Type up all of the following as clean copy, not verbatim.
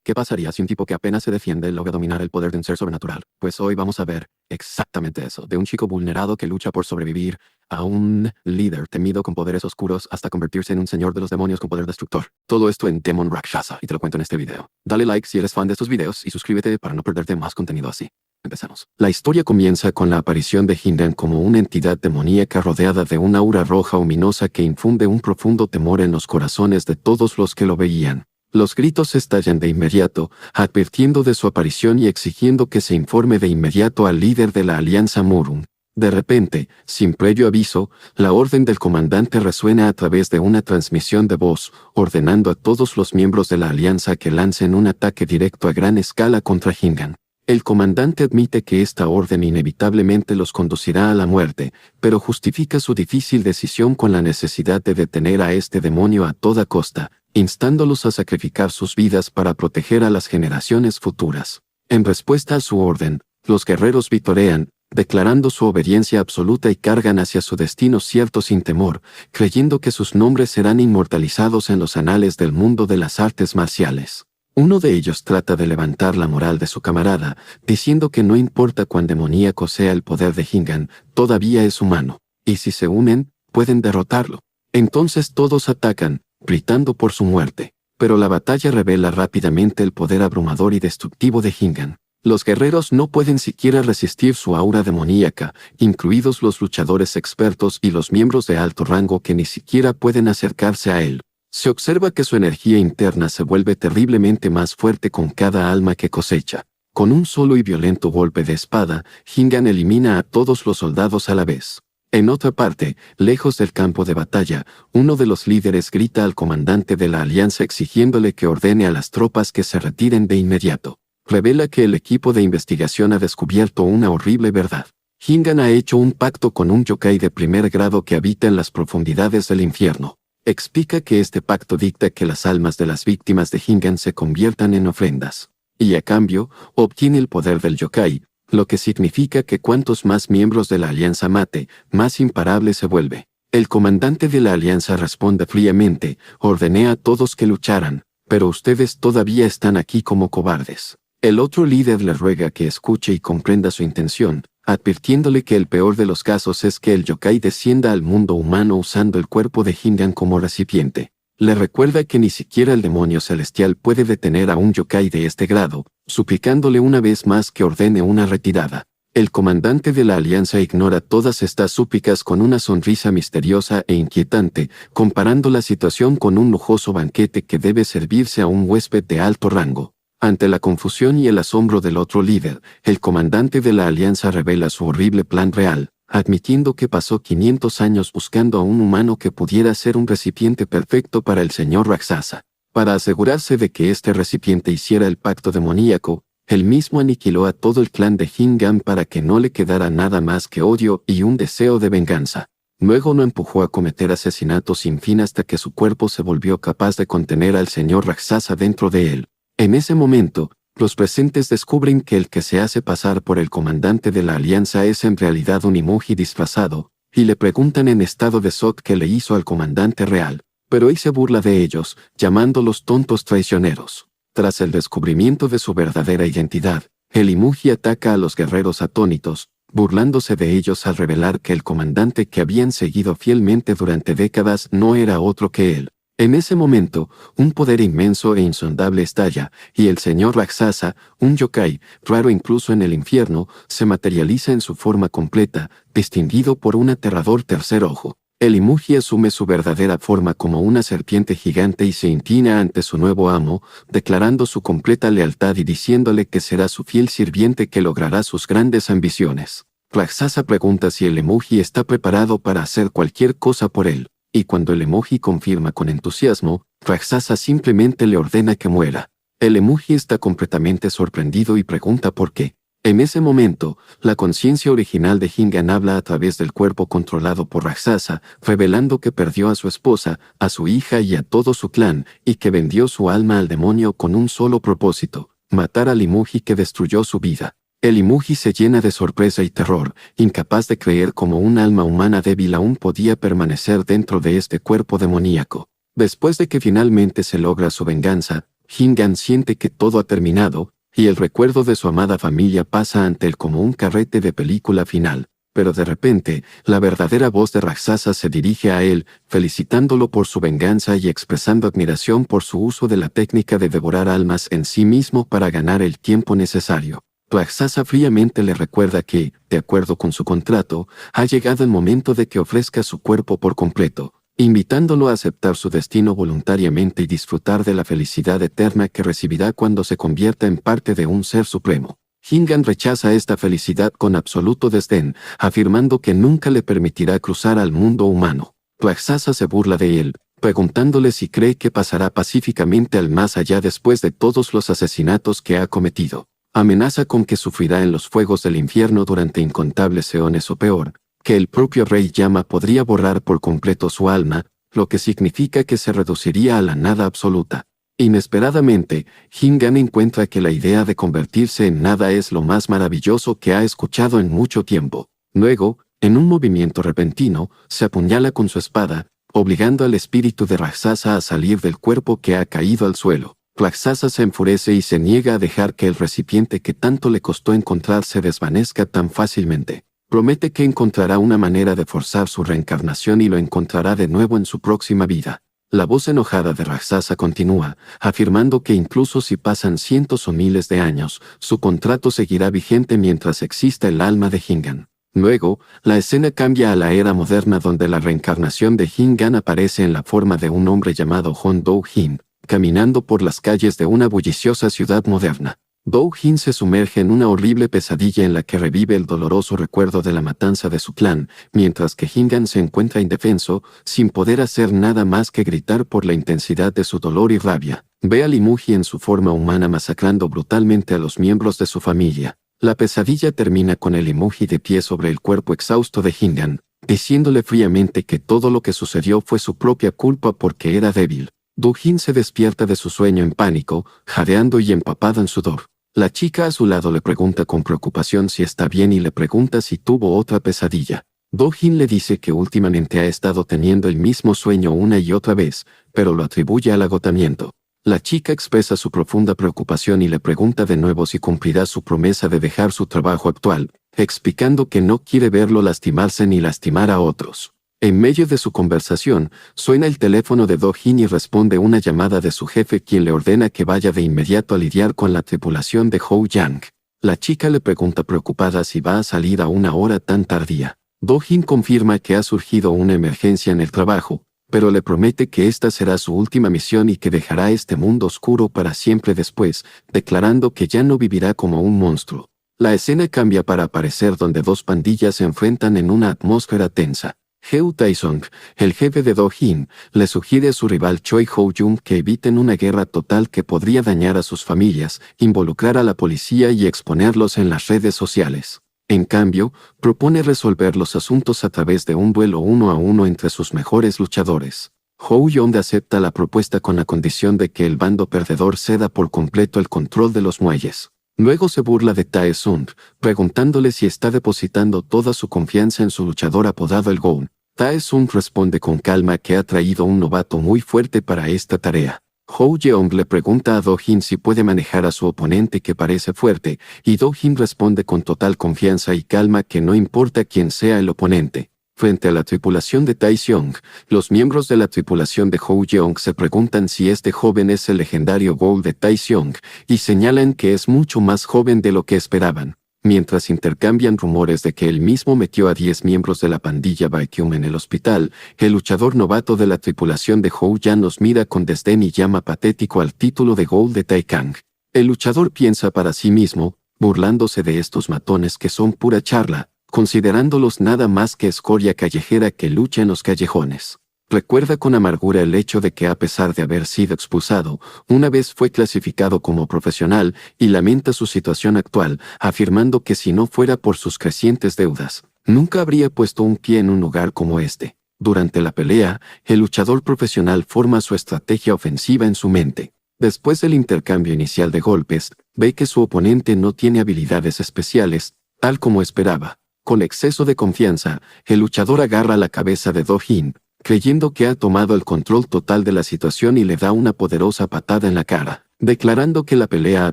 ¿Qué pasaría si un tipo que apenas se defiende logra dominar el poder de un ser sobrenatural? Pues hoy vamos a ver exactamente eso, de un chico vulnerado que lucha por sobrevivir a un líder temido con poderes oscuros hasta convertirse en un señor de los demonios con poder destructor. Todo esto en Demon Rakshasa y te lo cuento en este video. Dale like si eres fan de estos videos y suscríbete para no perderte más contenido así. Empezamos. La historia comienza con la aparición de Hindan como una entidad demoníaca rodeada de una aura roja ominosa que infunde un profundo temor en los corazones de todos los que lo veían. Los gritos estallan de inmediato, advirtiendo de su aparición y exigiendo que se informe de inmediato al líder de la Alianza Murung. De repente, sin previo aviso, la orden del comandante resuena a través de una transmisión de voz, ordenando a todos los miembros de la Alianza que lancen un ataque directo a gran escala contra Hindan. El comandante admite que esta orden inevitablemente los conducirá a la muerte, pero justifica su difícil decisión con la necesidad de detener a este demonio a toda costa, instándolos a sacrificar sus vidas para proteger a las generaciones futuras. En respuesta a su orden, los guerreros vitorean, declarando su obediencia absoluta y cargan hacia su destino cierto sin temor, creyendo que sus nombres serán inmortalizados en los anales del mundo de las artes marciales. Uno de ellos trata de levantar la moral de su camarada, diciendo que no importa cuán demoníaco sea el poder de Hindan, todavía es humano, y si se unen, pueden derrotarlo. Entonces todos atacan, gritando por su muerte. Pero la batalla revela rápidamente el poder abrumador y destructivo de Hindan. Los guerreros no pueden siquiera resistir su aura demoníaca, incluidos los luchadores expertos y los miembros de alto rango que ni siquiera pueden acercarse a él. Se observa que su energía interna se vuelve terriblemente más fuerte con cada alma que cosecha. Con un solo y violento golpe de espada, Hindan elimina a todos los soldados a la vez. En otra parte, lejos del campo de batalla, uno de los líderes grita al comandante de la Alianza exigiéndole que ordene a las tropas que se retiren de inmediato. Revela que el equipo de investigación ha descubierto una horrible verdad. Hindan ha hecho un pacto con un yokai de primer grado que habita en las profundidades del infierno. Explica que este pacto dicta que las almas de las víctimas de Hindan se conviertan en ofrendas. Y a cambio, obtiene el poder del yokai, lo que significa que cuantos más miembros de la Alianza mate, más imparable se vuelve. El comandante de la Alianza responde fríamente, ordené a todos que lucharan, pero ustedes todavía están aquí como cobardes. El otro líder le ruega que escuche y comprenda su intención, advirtiéndole que el peor de los casos es que el yokai descienda al mundo humano usando el cuerpo de Hindan como recipiente. Le recuerda que ni siquiera el demonio celestial puede detener a un yokai de este grado, suplicándole una vez más que ordene una retirada. El comandante de la Alianza ignora todas estas súplicas con una sonrisa misteriosa e inquietante, comparando la situación con un lujoso banquete que debe servirse a un huésped de alto rango. Ante la confusión y el asombro del otro líder, el comandante de la Alianza revela su horrible plan real, admitiendo que pasó 500 años buscando a un humano que pudiera ser un recipiente perfecto para el señor Rakshasa. Para asegurarse de que este recipiente hiciera el pacto demoníaco, él mismo aniquiló a todo el clan de Hindan para que no le quedara nada más que odio y un deseo de venganza. Luego lo empujó a cometer asesinatos sin fin hasta que su cuerpo se volvió capaz de contener al señor Rakshasa dentro de él. En ese momento, los presentes descubren que el que se hace pasar por el comandante de la Alianza es en realidad un emoji disfrazado, y le preguntan en estado de shock qué le hizo al comandante real, pero él se burla de ellos, llamándolos tontos traicioneros. Tras el descubrimiento de su verdadera identidad, el emoji ataca a los guerreros atónitos, burlándose de ellos al revelar que el comandante que habían seguido fielmente durante décadas no era otro que él. En ese momento, un poder inmenso e insondable estalla, y el señor Rakshasa, un yokai, raro incluso en el infierno, se materializa en su forma completa, distinguido por un aterrador tercer ojo. El emoji asume su verdadera forma como una serpiente gigante y se inclina ante su nuevo amo, declarando su completa lealtad y diciéndole que será su fiel sirviente que logrará sus grandes ambiciones. Rakshasa pregunta si el emoji está preparado para hacer cualquier cosa por él. Y cuando el emoji confirma con entusiasmo, Rakshasa simplemente le ordena que muera. El emoji está completamente sorprendido y pregunta por qué. En ese momento, la conciencia original de Hindan habla a través del cuerpo controlado por Rakshasa, revelando que perdió a su esposa, a su hija y a todo su clan, y que vendió su alma al demonio con un solo propósito, matar al emoji que destruyó su vida. El emoji se llena de sorpresa y terror, incapaz de creer cómo un alma humana débil aún podía permanecer dentro de este cuerpo demoníaco. Después de que finalmente se logra su venganza, Hingan siente que todo ha terminado, y el recuerdo de su amada familia pasa ante él como un carrete de película final. Pero de repente, la verdadera voz de Raksasa se dirige a él, felicitándolo por su venganza y expresando admiración por su uso de la técnica de devorar almas en sí mismo para ganar el tiempo necesario. Raksasa fríamente le recuerda que, de acuerdo con su contrato, ha llegado el momento de que ofrezca su cuerpo por completo, invitándolo a aceptar su destino voluntariamente y disfrutar de la felicidad eterna que recibirá cuando se convierta en parte de un ser supremo. Hingan rechaza esta felicidad con absoluto desdén, afirmando que nunca le permitirá cruzar al mundo humano. Raksasa se burla de él, preguntándole si cree que pasará pacíficamente al más allá después de todos los asesinatos que ha cometido. Amenaza con que sufrirá en los fuegos del infierno durante incontables eones o peor, que el propio rey Yama podría borrar por completo su alma, lo que significa que se reduciría a la nada absoluta. Inesperadamente, Hingan encuentra que la idea de convertirse en nada es lo más maravilloso que ha escuchado en mucho tiempo. Luego, en un movimiento repentino, se apuñala con su espada, obligando al espíritu de Raksasa a salir del cuerpo que ha caído al suelo. Raksasa se enfurece y se niega a dejar que el recipiente que tanto le costó encontrar se desvanezca tan fácilmente. Promete que encontrará una manera de forzar su reencarnación y lo encontrará de nuevo en su próxima vida. La voz enojada de Raksasa continúa, afirmando que incluso si pasan cientos o miles de años, su contrato seguirá vigente mientras exista el alma de Hingan. Luego, la escena cambia a la era moderna donde la reencarnación de Hingan aparece en la forma de un hombre llamado Hon Do-hin, caminando por las calles de una bulliciosa ciudad moderna. Do-hin se sumerge en una horrible pesadilla en la que revive el doloroso recuerdo de la matanza de su clan, mientras que Hingan se encuentra indefenso, sin poder hacer nada más que gritar por la intensidad de su dolor y rabia. Ve a Limuji en su forma humana masacrando brutalmente a los miembros de su familia. La pesadilla termina con el Limuji de pie sobre el cuerpo exhausto de Hingan, diciéndole fríamente que todo lo que sucedió fue su propia culpa porque era débil. Do-hin se despierta de su sueño en pánico, jadeando y empapada en sudor. La chica a su lado le pregunta con preocupación si está bien y le pregunta si tuvo otra pesadilla. Do-hin le dice que últimamente ha estado teniendo el mismo sueño una y otra vez, pero lo atribuye al agotamiento. La chica expresa su profunda preocupación y le pregunta de nuevo si cumplirá su promesa de dejar su trabajo actual, explicando que no quiere verlo lastimarse ni lastimar a otros. En medio de su conversación, suena el teléfono de Do-hin y responde una llamada de su jefe quien le ordena que vaya de inmediato a lidiar con la tripulación de Hou-yang. La chica le pregunta preocupada si va a salir a una hora tan tardía. Do-hin confirma que ha surgido una emergencia en el trabajo, pero le promete que esta será su última misión y que dejará este mundo oscuro para siempre después, declarando que ya no vivirá como un monstruo. La escena cambia para aparecer donde dos pandillas se enfrentan en una atmósfera tensa. Heu Taesong, el jefe de Do-hin, le sugiere a su rival Choi Ho-jung que eviten una guerra total que podría dañar a sus familias, involucrar a la policía y exponerlos en las redes sociales. En cambio, propone resolver los asuntos a través de un duelo 1 a 1 entre sus mejores luchadores. Ho-jung acepta la propuesta con la condición de que el bando perdedor ceda por completo el control de los muelles. Luego se burla de Tae-sung, preguntándole si está depositando toda su confianza en su luchador apodado el Gon. Tae-sung responde con calma que ha traído un novato muy fuerte para esta tarea. Ho-jeong le pregunta a Do-hin si puede manejar a su oponente que parece fuerte, y Do-hin responde con total confianza y calma que no importa quién sea el oponente. Frente a la tripulación de Tae-seong, los miembros de la tripulación de Ho-jeong se preguntan si este joven es el legendario Gol de Tae-seong, y señalan que es mucho más joven de lo que esperaban. Mientras intercambian rumores de que él mismo metió a 10 miembros de la pandilla Baekhyun en el hospital, el luchador novato de la tripulación de Hou-yang los mira con desdén y llama patético al título de Gol de Taekang. El luchador piensa para sí mismo, burlándose de estos matones que son pura charla, considerándolos nada más que escoria callejera que lucha en los callejones. Recuerda con amargura el hecho de que a pesar de haber sido expulsado, una vez fue clasificado como profesional y lamenta su situación actual, afirmando que si no fuera por sus crecientes deudas, nunca habría puesto un pie en un lugar como este. Durante la pelea, el luchador profesional forma su estrategia ofensiva en su mente. Después del intercambio inicial de golpes, ve que su oponente no tiene habilidades especiales, tal como esperaba. Con exceso de confianza, el luchador agarra la cabeza de Do-hin, creyendo que ha tomado el control total de la situación y le da una poderosa patada en la cara. declarando que la pelea ha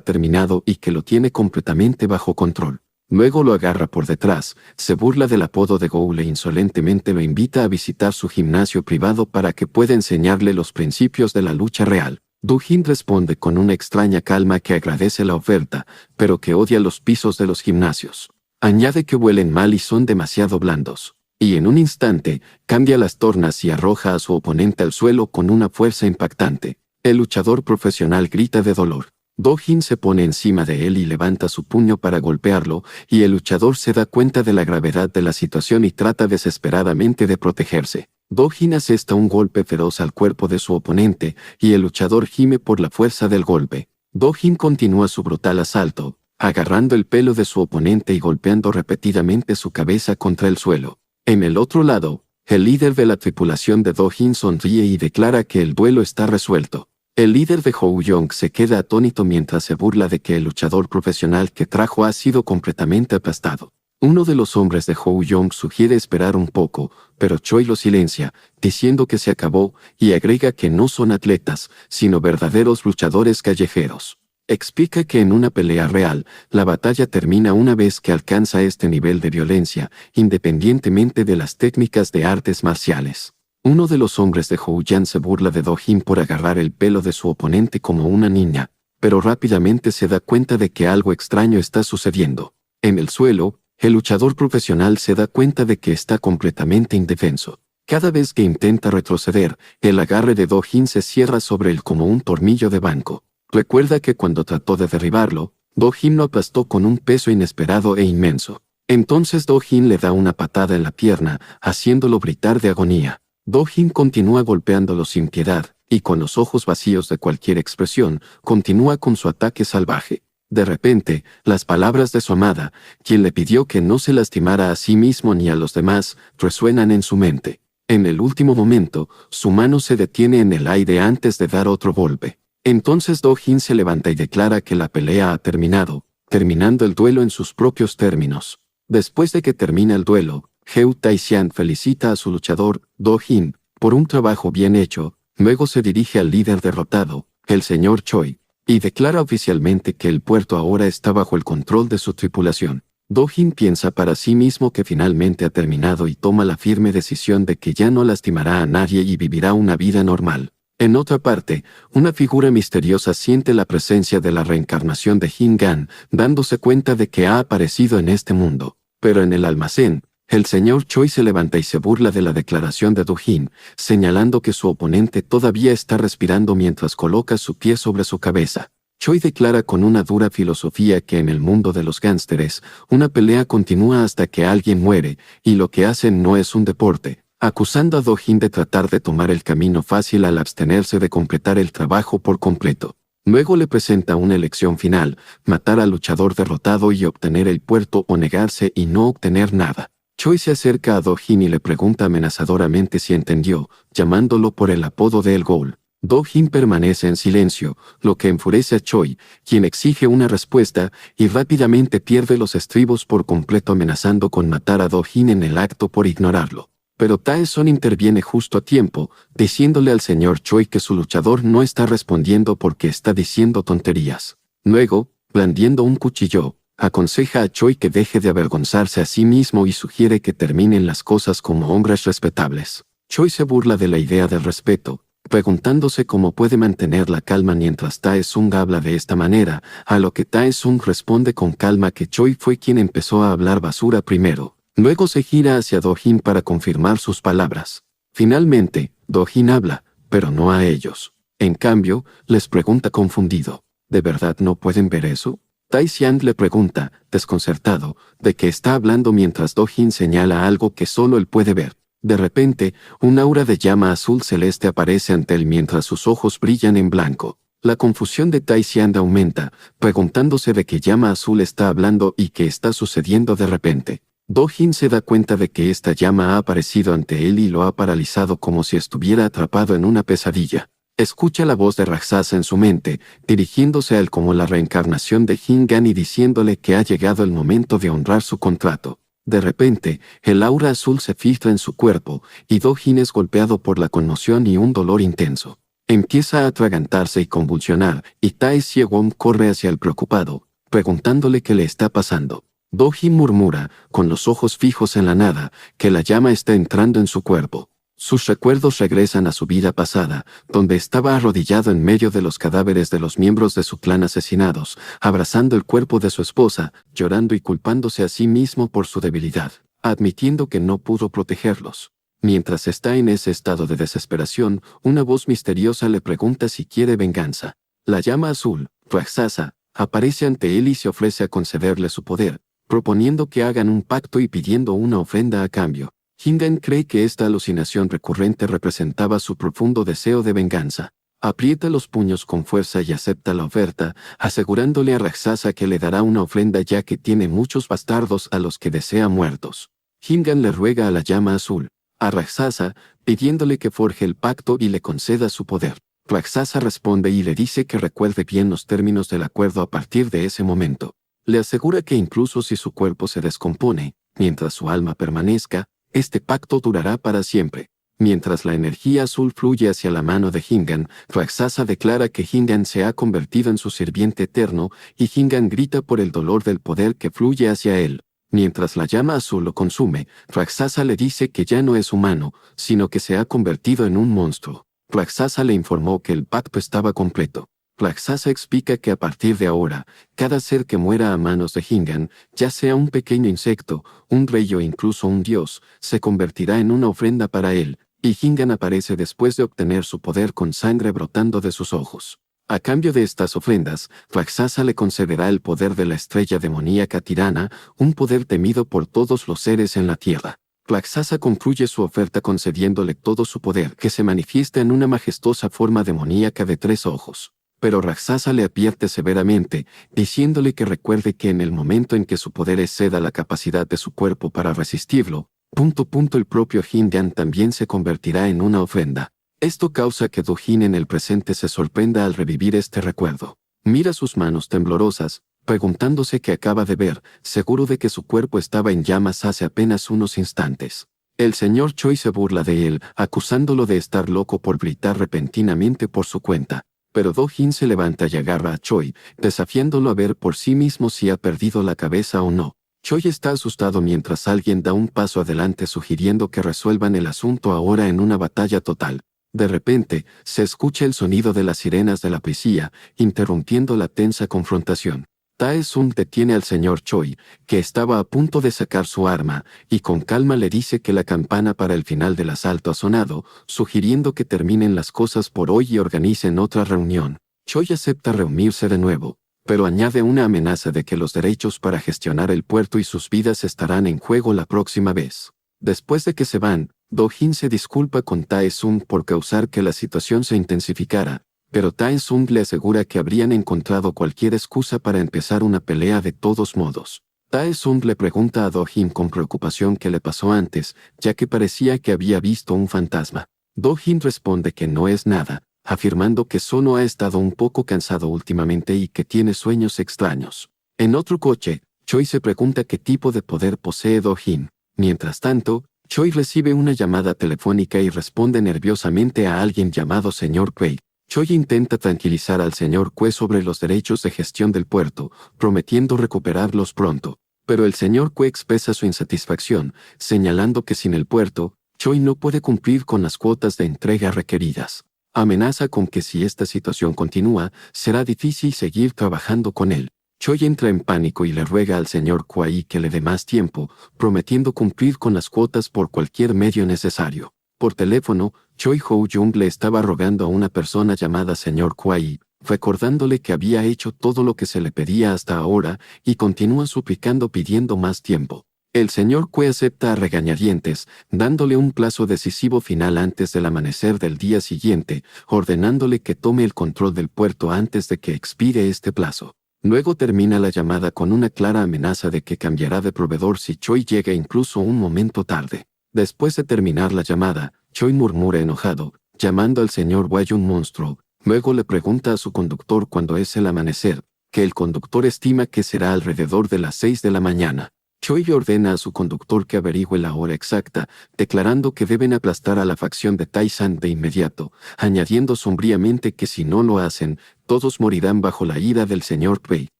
terminado y que lo tiene completamente bajo control. Luego lo agarra por detrás, se burla del apodo de Goul e insolentemente lo invita a visitar su gimnasio privado para que pueda enseñarle los principios de la lucha real. Do-Hin responde con una extraña calma que agradece la oferta, pero que odia los pisos de los gimnasios. Añade que huelen mal y son demasiado blandos. Y en un instante, cambia las tornas y arroja a su oponente al suelo con una fuerza impactante. El luchador profesional grita de dolor. Do-Hin se pone encima de él y levanta su puño para golpearlo, y el luchador se da cuenta de la gravedad de la situación y trata desesperadamente de protegerse. Do-Hin asesta un golpe feroz al cuerpo de su oponente, y el luchador gime por la fuerza del golpe. Do-Hin continúa su brutal asalto, agarrando el pelo de su oponente y golpeando repetidamente su cabeza contra el suelo. En el otro lado, el líder de la tripulación de Do-Hin sonríe y declara que el duelo está resuelto. El líder de Hou-Yong se queda atónito mientras se burla de que el luchador profesional que trajo ha sido completamente aplastado. Uno de los hombres de Hou-Yong sugiere esperar un poco, pero Choi lo silencia, diciendo que se acabó, y agrega que no son atletas, sino verdaderos luchadores callejeros. Explica que en una pelea real, la batalla termina una vez que alcanza este nivel de violencia, independientemente de las técnicas de artes marciales. Uno de los hombres de Hou-Yan se burla de Do-Hin por agarrar el pelo de su oponente como una niña, pero rápidamente se da cuenta de que algo extraño está sucediendo. En el suelo, el luchador profesional se da cuenta de que está completamente indefenso. Cada vez que intenta retroceder, el agarre de Do-Hin se cierra sobre él como un tornillo de banco. Recuerda que cuando trató de derribarlo, Do-Hin lo aplastó con un peso inesperado e inmenso. Entonces Do-Hin le da una patada en la pierna, haciéndolo gritar de agonía. Do-Hin continúa golpeándolo sin piedad, y con los ojos vacíos de cualquier expresión, continúa con su ataque salvaje. De repente, las palabras de su amada, quien le pidió que no se lastimara a sí mismo ni a los demás, resuenan en su mente. En el último momento, su mano se detiene en el aire antes de dar otro golpe. Entonces Do-Hin se levanta y declara que la pelea ha terminado, terminando el duelo en sus propios términos. Después de que termina el duelo, Heu Tai-Sian felicita a su luchador, Do-Hin, por un trabajo bien hecho, luego se dirige al líder derrotado, el señor Choi, y declara oficialmente que el puerto ahora está bajo el control de su tripulación. Do-Hin piensa para sí mismo que finalmente ha terminado y toma la firme decisión de que ya no lastimará a nadie y vivirá una vida normal. En otra parte, una figura misteriosa siente la presencia de la reencarnación de Hin-Gan, dándose cuenta de que ha aparecido en este mundo. Pero en el almacén, el señor Choi se levanta y se burla de la declaración de Do-Hin, señalando que su oponente todavía está respirando mientras coloca su pie sobre su cabeza. Choi declara con una dura filosofía que en el mundo de los gánsteres, una pelea continúa hasta que alguien muere, y lo que hacen no es un deporte, acusando a Do-Hin de tratar de tomar el camino fácil al abstenerse de completar el trabajo por completo. Luego le presenta una elección final, matar al luchador derrotado y obtener el puerto o negarse y no obtener nada. Choi se acerca a Do-Hin y le pregunta amenazadoramente si entendió, llamándolo por el apodo de El Gol. Do-Hin permanece en silencio, lo que enfurece a Choi, quien exige una respuesta, y rápidamente pierde los estribos por completo amenazando con matar a Do-Hin en el acto por ignorarlo. Pero Tae-Son interviene justo a tiempo, diciéndole al señor Choi que su luchador no está respondiendo porque está diciendo tonterías. Luego, blandiendo un cuchillo, aconseja a Choi que deje de avergonzarse a sí mismo y sugiere que terminen las cosas como hombres respetables. Choi se burla de la idea del respeto, preguntándose cómo puede mantener la calma mientras Tae-Sung habla de esta manera, a lo que Tae-Sung responde con calma que Choi fue quien empezó a hablar basura primero. Luego se gira hacia Do-Hin para confirmar sus palabras. Finalmente, Do-Hin habla, pero no a ellos. En cambio, les pregunta confundido, ¿de verdad no pueden ver eso? Tai-Sian le pregunta, desconcertado, de que está hablando mientras Do-Hin señala algo que solo él puede ver. De repente, un aura de llama azul celeste aparece ante él mientras sus ojos brillan en blanco. La confusión de Tai-Sian aumenta, preguntándose de qué llama azul está hablando y qué está sucediendo de repente. Do-Hin se da cuenta de que esta llama ha aparecido ante él y lo ha paralizado como si estuviera atrapado en una pesadilla. Escucha la voz de Raksasa en su mente, dirigiéndose a él como la reencarnación de Hin-Gan y diciéndole que ha llegado el momento de honrar su contrato. De repente, el aura azul se filtra en su cuerpo, y Do-Hin es golpeado por la conmoción y un dolor intenso. Empieza a atragantarse y convulsionar, y Tae Siewon corre hacia el preocupado, preguntándole qué le está pasando. Do-Hin murmura, con los ojos fijos en la nada, que la llama está entrando en su cuerpo. Sus recuerdos regresan a su vida pasada, donde estaba arrodillado en medio de los cadáveres de los miembros de su clan asesinados, abrazando el cuerpo de su esposa, llorando y culpándose a sí mismo por su debilidad, admitiendo que no pudo protegerlos. Mientras está en ese estado de desesperación, una voz misteriosa le pregunta si quiere venganza. La llama azul, Raksasa, aparece ante él y se ofrece a concederle su poder, proponiendo que hagan un pacto y pidiendo una ofrenda a cambio. Hingan cree que esta alucinación recurrente representaba su profundo deseo de venganza. Aprieta los puños con fuerza y acepta la oferta, asegurándole a Raksasa que le dará una ofrenda ya que tiene muchos bastardos a los que desea muertos. Hingan le ruega a la llama azul, a Raksasa, pidiéndole que forje el pacto y le conceda su poder. Raksasa responde y le dice que recuerde bien los términos del acuerdo a partir de ese momento. Le asegura que incluso si su cuerpo se descompone, mientras su alma permanezca, este pacto durará para siempre. Mientras la energía azul fluye hacia la mano de Hingan, Raksasa declara que Hingan se ha convertido en su sirviente eterno, y Hingan grita por el dolor del poder que fluye hacia él. Mientras la llama azul lo consume, Raksasa le dice que ya no es humano, sino que se ha convertido en un monstruo. Raksasa le informó que el pacto estaba completo. Raksasa explica que a partir de ahora, cada ser que muera a manos de Hingan, ya sea un pequeño insecto, un rey o incluso un dios, se convertirá en una ofrenda para él, y Hingan aparece después de obtener su poder con sangre brotando de sus ojos. A cambio de estas ofrendas, Raksasa le concederá el poder de la estrella demoníaca tirana, un poder temido por todos los seres en la tierra. Raksasa concluye su oferta concediéndole todo su poder, que se manifiesta en una majestuosa forma demoníaca de 3 ojos. Pero Raksasa le advierte severamente, diciéndole que recuerde que en el momento en que su poder exceda la capacidad de su cuerpo para resistirlo, el propio Hingan también se convertirá en una ofrenda. Esto causa que Do-Hin en el presente se sorprenda al revivir este recuerdo. Mira sus manos temblorosas, preguntándose qué acaba de ver, seguro de que su cuerpo estaba en llamas hace apenas unos instantes. El señor Choi se burla de él, acusándolo de estar loco por gritar repentinamente por su cuenta. Pero Do-Hin se levanta y agarra a Choi, desafiándolo a ver por sí mismo si ha perdido la cabeza o no. Choi está asustado mientras alguien da un paso adelante sugiriendo que resuelvan el asunto ahora en una batalla total. De repente, se escucha el sonido de las sirenas de la policía, interrumpiendo la tensa confrontación. Tae-sun detiene al señor Choi, que estaba a punto de sacar su arma, y con calma le dice que la campana para el final del asalto ha sonado, sugiriendo que terminen las cosas por hoy y organicen otra reunión. Choi acepta reunirse de nuevo, pero añade una amenaza de que los derechos para gestionar el puerto y sus vidas estarán en juego la próxima vez. Después de que se van, Do-Hin se disculpa con Tae-sun por causar que la situación se intensificara, pero Tae-sun le asegura que habrían encontrado cualquier excusa para empezar una pelea de todos modos. Tae-sun le pregunta a Do-Hin con preocupación qué le pasó antes, ya que parecía que había visto un fantasma. Do-Hin responde que no es nada, afirmando que solo ha estado un poco cansado últimamente y que tiene sueños extraños. En otro coche, Choi se pregunta qué tipo de poder posee Do-Hin. Mientras tanto, Choi recibe una llamada telefónica y responde nerviosamente a alguien llamado Sr. Quay. Choi intenta tranquilizar al Sr. Quay sobre los derechos de gestión del puerto, prometiendo recuperarlos pronto. Pero el Sr. Quay expresa su insatisfacción, señalando que sin el puerto, Choi no puede cumplir con las cuotas de entrega requeridas. Amenaza con que si esta situación continúa, será difícil seguir trabajando con él. Choi entra en pánico y le ruega al señor Kwai que le dé más tiempo, prometiendo cumplir con las cuotas por cualquier medio necesario. Por teléfono, Choi Ho-jung le estaba rogando a una persona llamada señor Kwai, recordándole que había hecho todo lo que se le pedía hasta ahora, y continúa suplicando pidiendo más tiempo. El señor Kwai acepta a regañadientes, dándole un plazo decisivo final antes del amanecer del día siguiente, ordenándole que tome el control del puerto antes de que expire este plazo. Luego termina la llamada con una clara amenaza de que cambiará de proveedor si Choi llega incluso un momento tarde. Después de terminar la llamada, Choi murmura enojado, llamando al señor Wai un monstruo. Luego le pregunta a su conductor cuándo es el amanecer, que el conductor estima que será alrededor de las 6 de la mañana. Choi ordena a su conductor que averigüe la hora exacta, declarando que deben aplastar a la facción de Tai-san de inmediato, añadiendo sombríamente que si no lo hacen, todos morirán bajo la ira del señor Pei.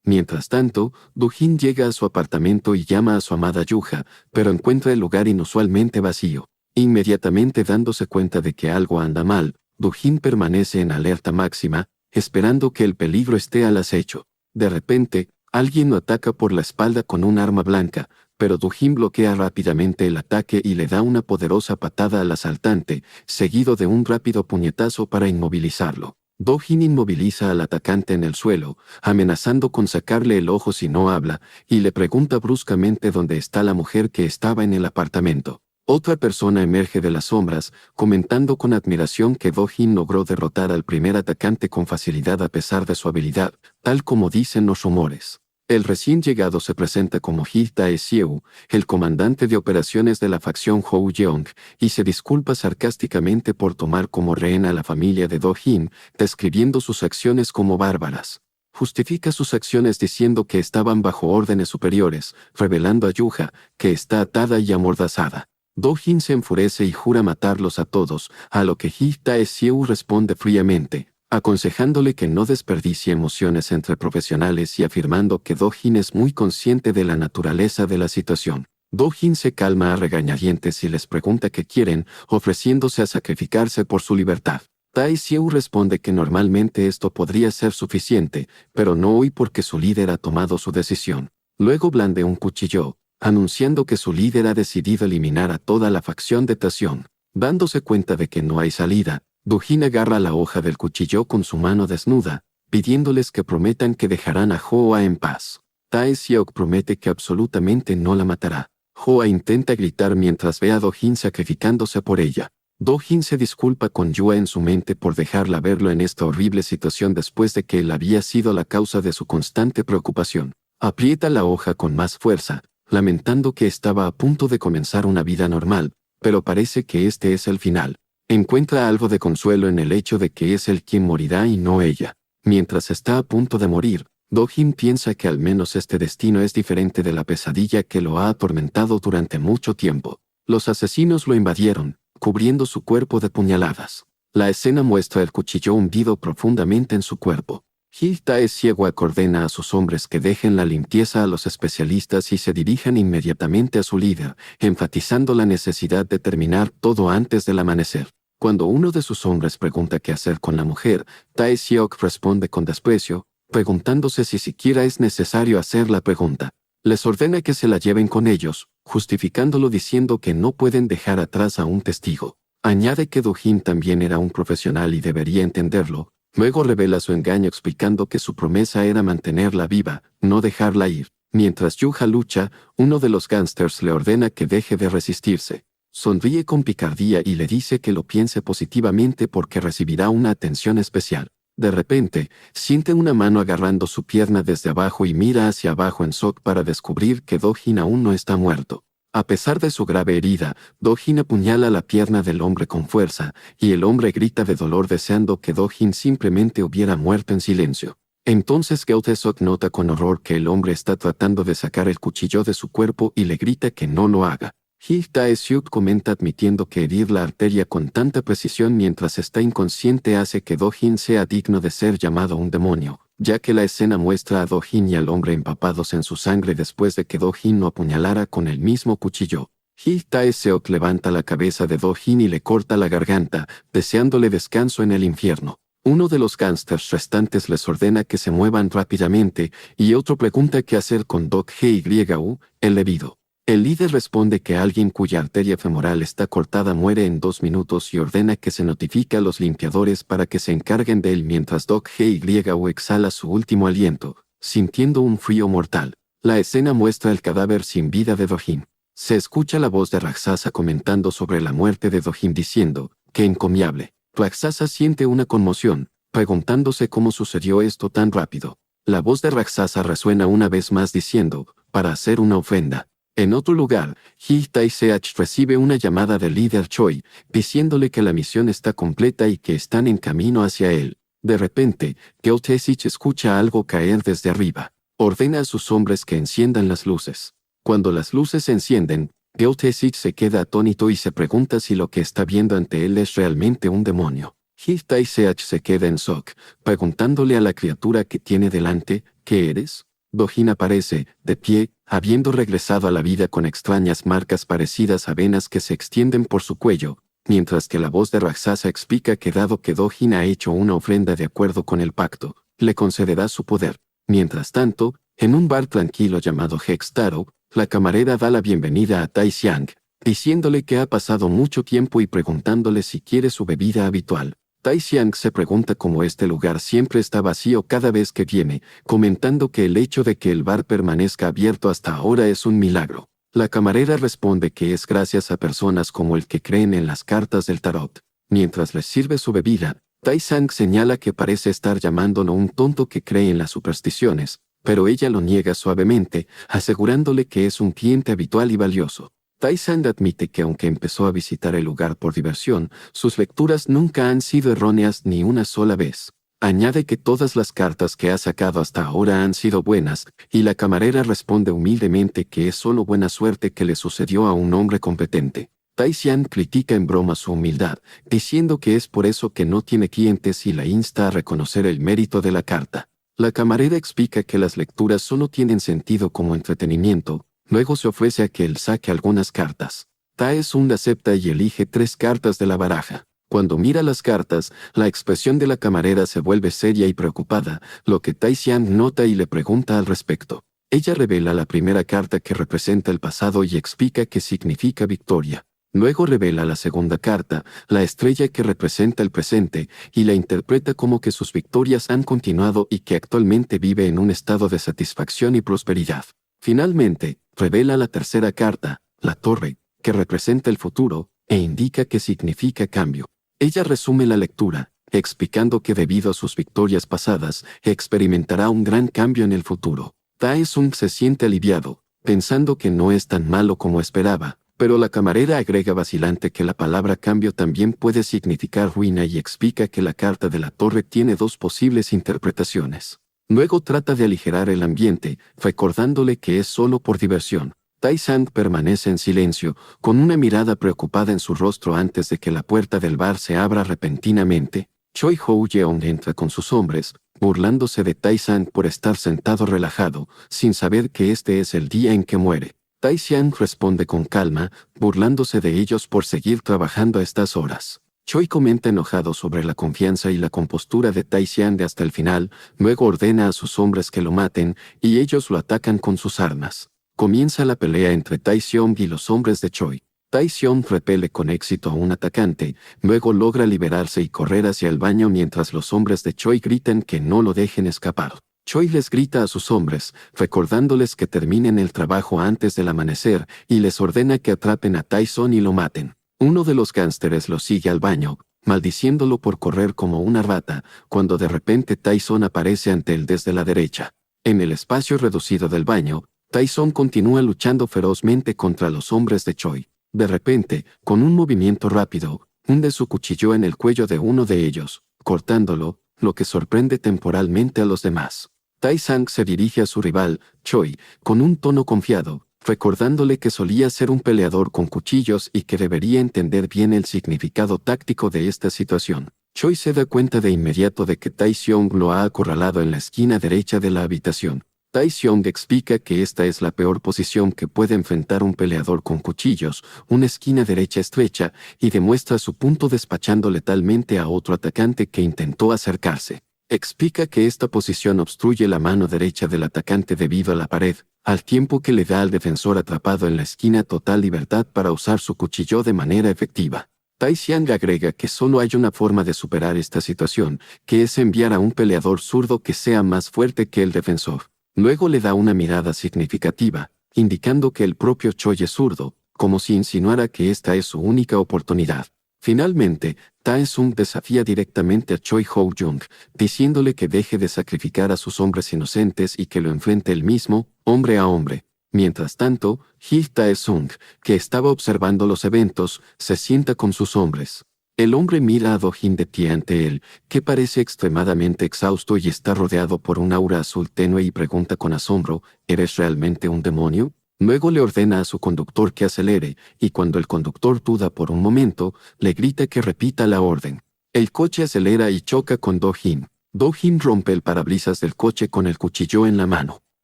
Mientras tanto, Do-jin llega a su apartamento y llama a su amada Yuha, pero encuentra el lugar inusualmente vacío. Inmediatamente dándose cuenta de que algo anda mal, Do-jin permanece en alerta máxima, esperando que el peligro esté al acecho. De repente, alguien lo ataca por la espalda con un arma blanca, pero Do-jin bloquea rápidamente el ataque y le da una poderosa patada al asaltante, seguido de un rápido puñetazo para inmovilizarlo. Do-jin inmoviliza al atacante en el suelo, amenazando con sacarle el ojo si no habla, y le pregunta bruscamente dónde está la mujer que estaba en el apartamento. Otra persona emerge de las sombras, comentando con admiración que Do-jin logró derrotar al primer atacante con facilidad a pesar de su habilidad, tal como dicen los rumores. El recién llegado se presenta como Hee Tae-sieu, el comandante de operaciones de la facción Hou-jeong, y se disculpa sarcásticamente por tomar como rehén a la familia de Do-jin, describiendo sus acciones como bárbaras. Justifica sus acciones diciendo que estaban bajo órdenes superiores, revelando a Yuha, que está atada y amordazada. Do-jin se enfurece y jura matarlos a todos, a lo que Hee Tae-sieu responde fríamente, aconsejándole que no desperdicie emociones entre profesionales y afirmando que Do-jin es muy consciente de la naturaleza de la situación. Do-jin se calma a regañadientes y les pregunta qué quieren, ofreciéndose a sacrificarse por su libertad. Tae-sieu responde que normalmente esto podría ser suficiente, pero no hoy porque su líder ha tomado su decisión. Luego blande un cuchillo, anunciando que su líder ha decidido eliminar a toda la facción de Taeseon. Dándose cuenta de que no hay salida, Do-jin agarra la hoja del cuchillo con su mano desnuda, pidiéndoles que prometan que dejarán a Hoa en paz. Tae-seok promete que absolutamente no la matará. Hoa intenta gritar mientras ve a Do-jin sacrificándose por ella. Do-jin se disculpa con Yua en su mente por dejarla verlo en esta horrible situación después de que él había sido la causa de su constante preocupación. Aprieta la hoja con más fuerza, lamentando que estaba a punto de comenzar una vida normal, pero parece que este es el final. Encuentra algo de consuelo en el hecho de que es él quien morirá y no ella. Mientras está a punto de morir, Do-jin piensa que al menos este destino es diferente de la pesadilla que lo ha atormentado durante mucho tiempo. Los asesinos lo invadieron, cubriendo su cuerpo de puñaladas. La escena muestra el cuchillo hundido profundamente en su cuerpo. Hee Tae-sieu ordena a sus hombres que dejen la limpieza a los especialistas y se dirijan inmediatamente a su líder, enfatizando la necesidad de terminar todo antes del amanecer. Cuando uno de sus hombres pregunta qué hacer con la mujer, Tae-seok responde con desprecio, preguntándose si siquiera es necesario hacer la pregunta. Les ordena que se la lleven con ellos, justificándolo diciendo que no pueden dejar atrás a un testigo. Añade que Do-jin también era un profesional y debería entenderlo. Luego revela su engaño explicando que su promesa era mantenerla viva, no dejarla ir. Mientras Yuha lucha, uno de los gángsters le ordena que deje de resistirse. Sonríe con picardía y le dice que lo piense positivamente porque recibirá una atención especial. De repente, siente una mano agarrando su pierna desde abajo y mira hacia abajo en shock para descubrir que Do-jin aún no está muerto. A pesar de su grave herida, Do-jin apuñala la pierna del hombre con fuerza, y el hombre grita de dolor deseando que Do-jin simplemente hubiera muerto en silencio. Entonces Geo Tae-seok nota con horror que el hombre está tratando de sacar el cuchillo de su cuerpo y le grita que no lo haga. Hee Tae-seok comenta admitiendo que herir la arteria con tanta precisión mientras está inconsciente hace que Do-jin sea digno de ser llamado un demonio, ya que la escena muestra a Do-jin y al hombre empapados en su sangre después de que Do-jin lo apuñalara con el mismo cuchillo. Hee Tae-seok levanta la cabeza de Do-jin y le corta la garganta, deseándole descanso en el infierno. Uno de los gángsters restantes les ordena que se muevan rápidamente, y otro pregunta qué hacer con Do-hyew, el herido. El líder responde que alguien cuya arteria femoral está cortada muere en 2 minutos y ordena que se notifique a los limpiadores para que se encarguen de él mientras Do-hyew exhala su último aliento, sintiendo un frío mortal. La escena muestra el cadáver sin vida de Do-jin. Se escucha la voz de Raksasa comentando sobre la muerte de Do-jin diciendo, ¡qué encomiable! Raksasa siente una conmoción, preguntándose cómo sucedió esto tan rápido. La voz de Raksasa resuena una vez más diciendo, para hacer una ofrenda. En otro lugar, Hee Tae-seok recibe una llamada del líder Choi, diciéndole que la misión está completa y que están en camino hacia él. De repente, Geo Tae-seok escucha algo caer desde arriba. Ordena a sus hombres que enciendan las luces. Cuando las luces se encienden, Geo Tae-sik se queda atónito y se pregunta si lo que está viendo ante él es realmente un demonio. Hee Tae-seach se queda en shock, preguntándole a la criatura que tiene delante, ¿qué eres? Do-jin aparece, de pie, habiendo regresado a la vida con extrañas marcas parecidas a venas que se extienden por su cuello, mientras que la voz de Raksasa explica que dado que Do-jin ha hecho una ofrenda de acuerdo con el pacto, le concederá su poder. Mientras tanto, en un bar tranquilo llamado Hextaro, la camarera da la bienvenida a Tai-siang, diciéndole que ha pasado mucho tiempo y preguntándole si quiere su bebida habitual. Tai-siang se pregunta cómo este lugar siempre está vacío cada vez que viene, comentando que el hecho de que el bar permanezca abierto hasta ahora es un milagro. La camarera responde que es gracias a personas como el que creen en las cartas del tarot. Mientras les sirve su bebida, Tai-siang señala que parece estar llamándolo un tonto que cree en las supersticiones, pero ella lo niega suavemente, asegurándole que es un cliente habitual y valioso. Tai-siang admite que aunque empezó a visitar el lugar por diversión, sus lecturas nunca han sido erróneas ni una sola vez. Añade que todas las cartas que ha sacado hasta ahora han sido buenas, y la camarera responde humildemente que es solo buena suerte que le sucedió a un hombre competente. Tai-siang critica en broma su humildad, diciendo que es por eso que no tiene clientes y la insta a reconocer el mérito de la carta. La camarera explica que las lecturas solo tienen sentido como entretenimiento. Luego se ofrece a que él saque algunas cartas. Tae-sung acepta y elige 3 cartas de la baraja. Cuando mira las cartas, la expresión de la camarera se vuelve seria y preocupada, lo que Tai-siang nota y le pregunta al respecto. Ella revela la primera carta que representa el pasado y explica qué significa victoria. Luego revela la segunda carta, la estrella que representa el presente, y la interpreta como que sus victorias han continuado y que actualmente vive en un estado de satisfacción y prosperidad. Finalmente, revela la tercera carta, la torre, que representa el futuro, e indica que significa cambio. Ella resume la lectura, explicando que debido a sus victorias pasadas, experimentará un gran cambio en el futuro. Tae-sung se siente aliviado, pensando que no es tan malo como esperaba, pero la camarera agrega vacilante que la palabra cambio también puede significar ruina y explica que la carta de la torre tiene 2 posibles interpretaciones. Luego trata de aligerar el ambiente, recordándole que es solo por diversión. Tai-siang permanece en silencio, con una mirada preocupada en su rostro antes de que la puerta del bar se abra repentinamente. Choi Ho-yeong entra con sus hombres, burlándose de Tai-siang por estar sentado relajado, sin saber que este es el día en que muere. Tai-siang responde con calma, burlándose de ellos por seguir trabajando a estas horas. Choi comenta enojado sobre la confianza y la compostura de Tai-siang hasta el final, luego ordena a sus hombres que lo maten, y ellos lo atacan con sus armas. Comienza la pelea entre Tai-siong y los hombres de Choi. Tai-siong repele con éxito a un atacante, luego logra liberarse y correr hacia el baño mientras los hombres de Choi gritan que no lo dejen escapar. Choi les grita a sus hombres, recordándoles que terminen el trabajo antes del amanecer, y les ordena que atrapen a Tai-song y lo maten. Uno de los gánsteres lo sigue al baño, maldiciéndolo por correr como una rata, cuando de repente Tai-song aparece ante él desde la derecha. En el espacio reducido del baño, Tai-song continúa luchando ferozmente contra los hombres de Choi. De repente, con un movimiento rápido, hunde su cuchillo en el cuello de uno de ellos, cortándolo, lo que sorprende temporalmente a los demás. Tai-siang se dirige a su rival, Choi, con un tono confiado, recordándole que solía ser un peleador con cuchillos y que debería entender bien el significado táctico de esta situación. Choi se da cuenta de inmediato de que Tai-siong lo ha acorralado en la esquina derecha de la habitación. Tai-siong explica que esta es la peor posición que puede enfrentar un peleador con cuchillos, una esquina derecha estrecha, y demuestra su punto despachando letalmente a otro atacante que intentó acercarse. Explica que esta posición obstruye la mano derecha del atacante debido a la pared, al tiempo que le da al defensor atrapado en la esquina total libertad para usar su cuchillo de manera efectiva. Tai-siang agrega que solo hay una forma de superar esta situación, que es enviar a un peleador zurdo que sea más fuerte que el defensor. Luego le da una mirada significativa, indicando que el propio Choi es zurdo, como si insinuara que esta es su única oportunidad. Finalmente, Tae-sung desafía directamente a Choi Ho-jung, diciéndole que deje de sacrificar a sus hombres inocentes y que lo enfrente él mismo, hombre a hombre. Mientras tanto, Hee Tae-sung, que estaba observando los eventos, se sienta con sus hombres. El hombre mira a Do-jin de pie ante él, que parece extremadamente exhausto y está rodeado por un aura azul tenue y pregunta con asombro, ¿eres realmente un demonio? Luego le ordena a su conductor que acelere, y cuando el conductor duda por un momento, le grita que repita la orden. El coche acelera y choca con Do-Hin. Do-Hin rompe el parabrisas del coche con el cuchillo en la mano.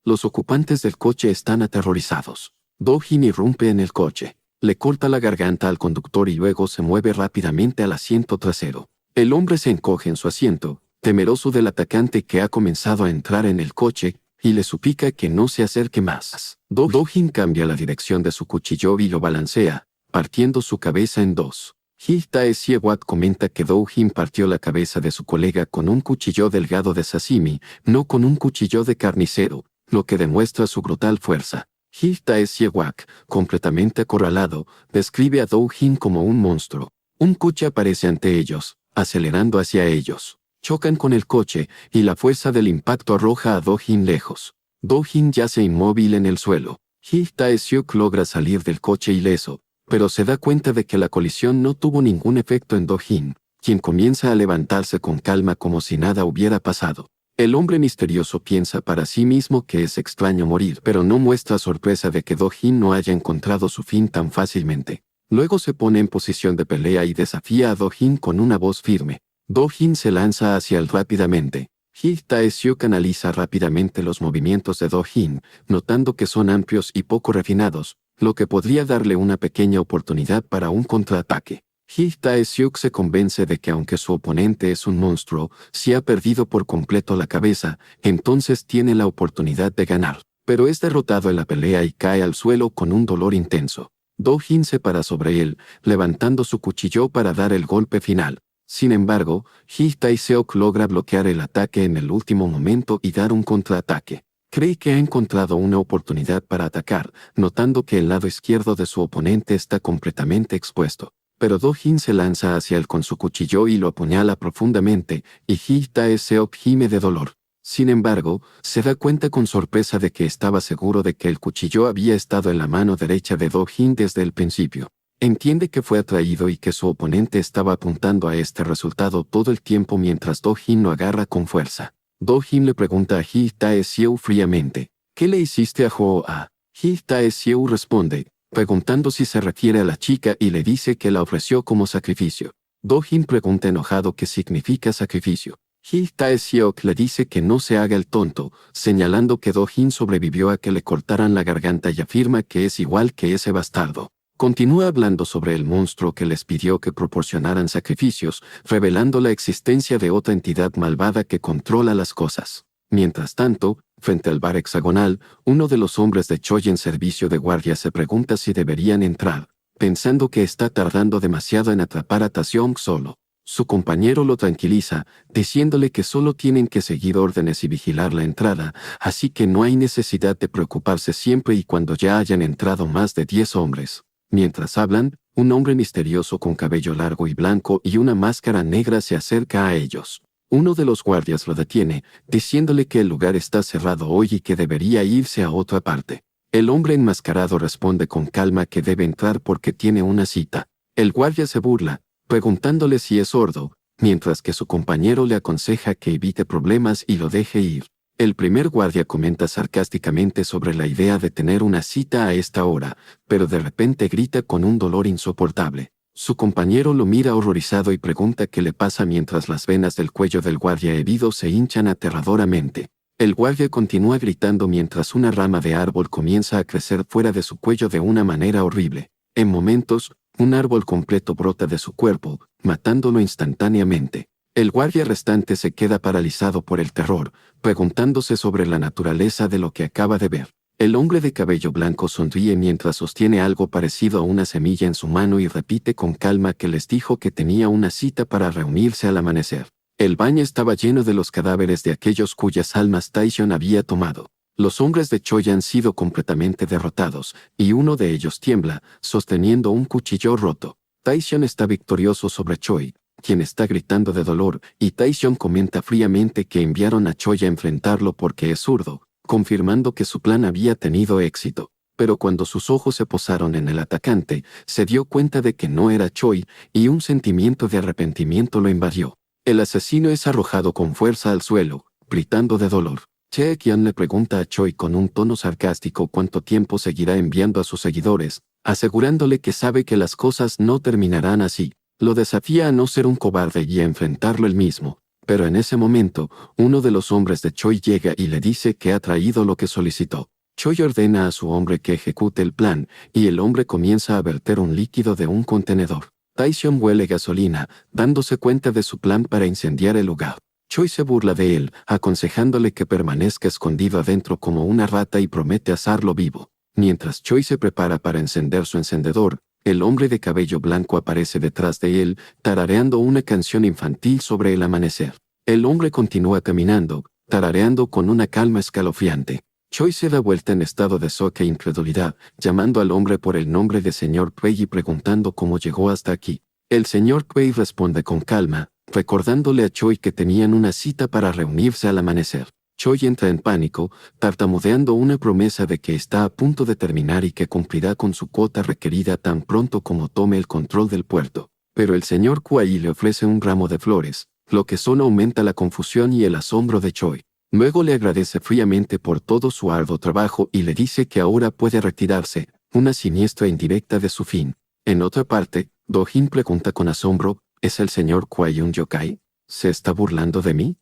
Los ocupantes del coche están aterrorizados. Do-Hin irrumpe en el coche. Le corta la garganta al conductor y luego se mueve rápidamente al asiento trasero. El hombre se encoge en su asiento, temeroso del atacante que ha comenzado a entrar en el coche, y le suplica que no se acerque más. Do-Hin cambia la dirección de su cuchillo y lo balancea, partiendo su cabeza en dos. Hee Tae-siewak comenta que Do-Hin partió la cabeza de su colega con un cuchillo delgado de sashimi, no con un cuchillo de carnicero, lo que demuestra su brutal fuerza. Hee Tae-siewak, completamente acorralado, describe a Do-Hin como un monstruo. Un coche aparece ante ellos, acelerando hacia ellos. Chocan con el coche, y la fuerza del impacto arroja a Do-Hin lejos. Do-Hin yace inmóvil en el suelo. Hee Tae-siewak logra salir del coche ileso, pero se da cuenta de que la colisión no tuvo ningún efecto en Do-Hin, quien comienza a levantarse con calma como si nada hubiera pasado. El hombre misterioso piensa para sí mismo que es extraño morir, pero no muestra sorpresa de que Do-Hin no haya encontrado su fin tan fácilmente. Luego se pone en posición de pelea y desafía a Do-Hin con una voz firme. Do-Hin se lanza hacia él rápidamente. Hee Tae-siewak analiza rápidamente los movimientos de Do-Hin, notando que son amplios y poco refinados, lo que podría darle una pequeña oportunidad para un contraataque. Hee Tae-siewak se convence de que aunque su oponente es un monstruo, si ha perdido por completo la cabeza, entonces tiene la oportunidad de ganar. Pero es derrotado en la pelea y cae al suelo con un dolor intenso. Do-Hin se para sobre él, levantando su cuchillo para dar el golpe final. Sin embargo, Hee Tae-siewak logra bloquear el ataque en el último momento y dar un contraataque. Cree que ha encontrado una oportunidad para atacar, notando que el lado izquierdo de su oponente está completamente expuesto. Pero Do-Hin se lanza hacia él con su cuchillo y lo apuñala profundamente, y Hee Tae-siewak gime de dolor. Sin embargo, se da cuenta con sorpresa de que estaba seguro de que el cuchillo había estado en la mano derecha de Do-Hin desde el principio. Entiende que fue atraído y que su oponente estaba apuntando a este resultado todo el tiempo mientras Do-Hin lo agarra con fuerza. Do-Hin le pregunta a Hee Tae-siewak fríamente, ¿qué le hiciste a Ho-ah? Hee Tae-siewak responde, preguntando si se refiere a la chica y le dice que la ofreció como sacrificio. Do-Hin pregunta enojado qué significa sacrificio. Hee Tae-siewak le dice que no se haga el tonto, señalando que Do-Hin sobrevivió a que le cortaran la garganta y afirma que es igual que ese bastardo. Continúa hablando sobre el monstruo que les pidió que proporcionaran sacrificios, revelando la existencia de otra entidad malvada que controla las cosas. Mientras tanto, frente al bar hexagonal, uno de los hombres de Choi en servicio de guardia se pregunta si deberían entrar, pensando que está tardando demasiado en atrapar a Taeseong solo. Su compañero lo tranquiliza, diciéndole que solo tienen que seguir órdenes y vigilar la entrada, así que no hay necesidad de preocuparse siempre y cuando ya hayan entrado más de 10 hombres. Mientras hablan, un hombre misterioso con cabello largo y blanco y una máscara negra se acerca a ellos. Uno de los guardias lo detiene, diciéndole que el lugar está cerrado hoy y que debería irse a otra parte. El hombre enmascarado responde con calma que debe entrar porque tiene una cita. El guardia se burla, preguntándole si es sordo, mientras que su compañero le aconseja que evite problemas y lo deje ir. El primer guardia comenta sarcásticamente sobre la idea de tener una cita a esta hora, pero de repente grita con un dolor insoportable. Su compañero lo mira horrorizado y pregunta qué le pasa mientras las venas del cuello del guardia herido se hinchan aterradoramente. El guardia continúa gritando mientras una rama de árbol comienza a crecer fuera de su cuello de una manera horrible. En momentos, un árbol completo brota de su cuerpo, matándolo instantáneamente. El guardia restante se queda paralizado por el terror, preguntándose sobre la naturaleza de lo que acaba de ver. El hombre de cabello blanco sonríe mientras sostiene algo parecido a una semilla en su mano y repite con calma que les dijo que tenía una cita para reunirse al amanecer. El baño estaba lleno de los cadáveres de aquellos cuyas almas Taeseong había tomado. Los hombres de Choi han sido completamente derrotados, y uno de ellos tiembla, sosteniendo un cuchillo roto. Taeseong está victorioso sobre Choi, quien está gritando de dolor, y Taeseong comenta fríamente que enviaron a Choi a enfrentarlo porque es zurdo, confirmando que su plan había tenido éxito. Pero cuando sus ojos se posaron en el atacante, se dio cuenta de que no era Choi, y un sentimiento de arrepentimiento lo invadió. El asesino es arrojado con fuerza al suelo, gritando de dolor. Che Qian le pregunta a Choi con un tono sarcástico cuánto tiempo seguirá enviando a sus seguidores, asegurándole que sabe que las cosas no terminarán así. Lo desafía a no ser un cobarde y a enfrentarlo él mismo. Pero en ese momento, uno de los hombres de Choi llega y le dice que ha traído lo que solicitó. Choi ordena a su hombre que ejecute el plan, y el hombre comienza a verter un líquido de un contenedor. Taeseon huele gasolina, dándose cuenta de su plan para incendiar el lugar. Choi se burla de él, aconsejándole que permanezca escondido adentro como una rata y promete asarlo vivo. Mientras Choi se prepara para encender su encendedor, el hombre de cabello blanco aparece detrás de él, tarareando una canción infantil sobre el amanecer. El hombre continúa caminando, tarareando con una calma escalofriante. Choi se da vuelta en estado de shock e incredulidad, llamando al hombre por el nombre de señor Kuei y preguntando cómo llegó hasta aquí. El señor Kuei responde con calma, recordándole a Choi que tenían una cita para reunirse al amanecer. Choi entra en pánico, tartamudeando una promesa de que está a punto de terminar y que cumplirá con su cuota requerida tan pronto como tome el control del puerto. Pero el señor Kuei le ofrece un ramo de flores, lo que solo aumenta la confusión y el asombro de Choi. Luego le agradece fríamente por todo su arduo trabajo y le dice que ahora puede retirarse, una siniestra indirecta de su fin. En otra parte, Do-jin pregunta con asombro, ¿es el señor Kuei un yokai? ¿Se está burlando de mí?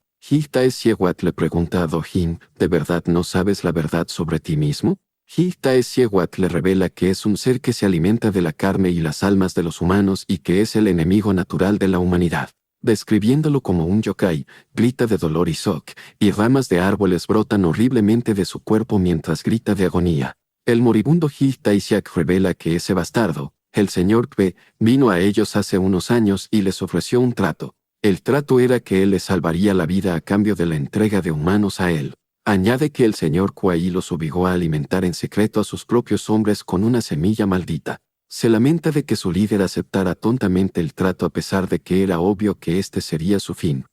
Tae-siewat le pregunta a Do-jin, ¿de verdad no sabes la verdad sobre ti mismo? Tae-siewat le revela que es un ser que se alimenta de la carne y las almas de los humanos y que es el enemigo natural de la humanidad. Describiéndolo como un yokai, grita de dolor y shock, y ramas de árboles brotan horriblemente de su cuerpo mientras grita de agonía. El moribundo Tae-siak revela que ese bastardo, el señor Kwe, vino a ellos hace unos años y les ofreció un trato. El trato era que él les salvaría la vida a cambio de la entrega de humanos a él. Añade que el señor Kuei los obligó a alimentar en secreto a sus propios hombres con una semilla maldita. Se lamenta de que su líder aceptara tontamente el trato a pesar de que era obvio que este sería su fin.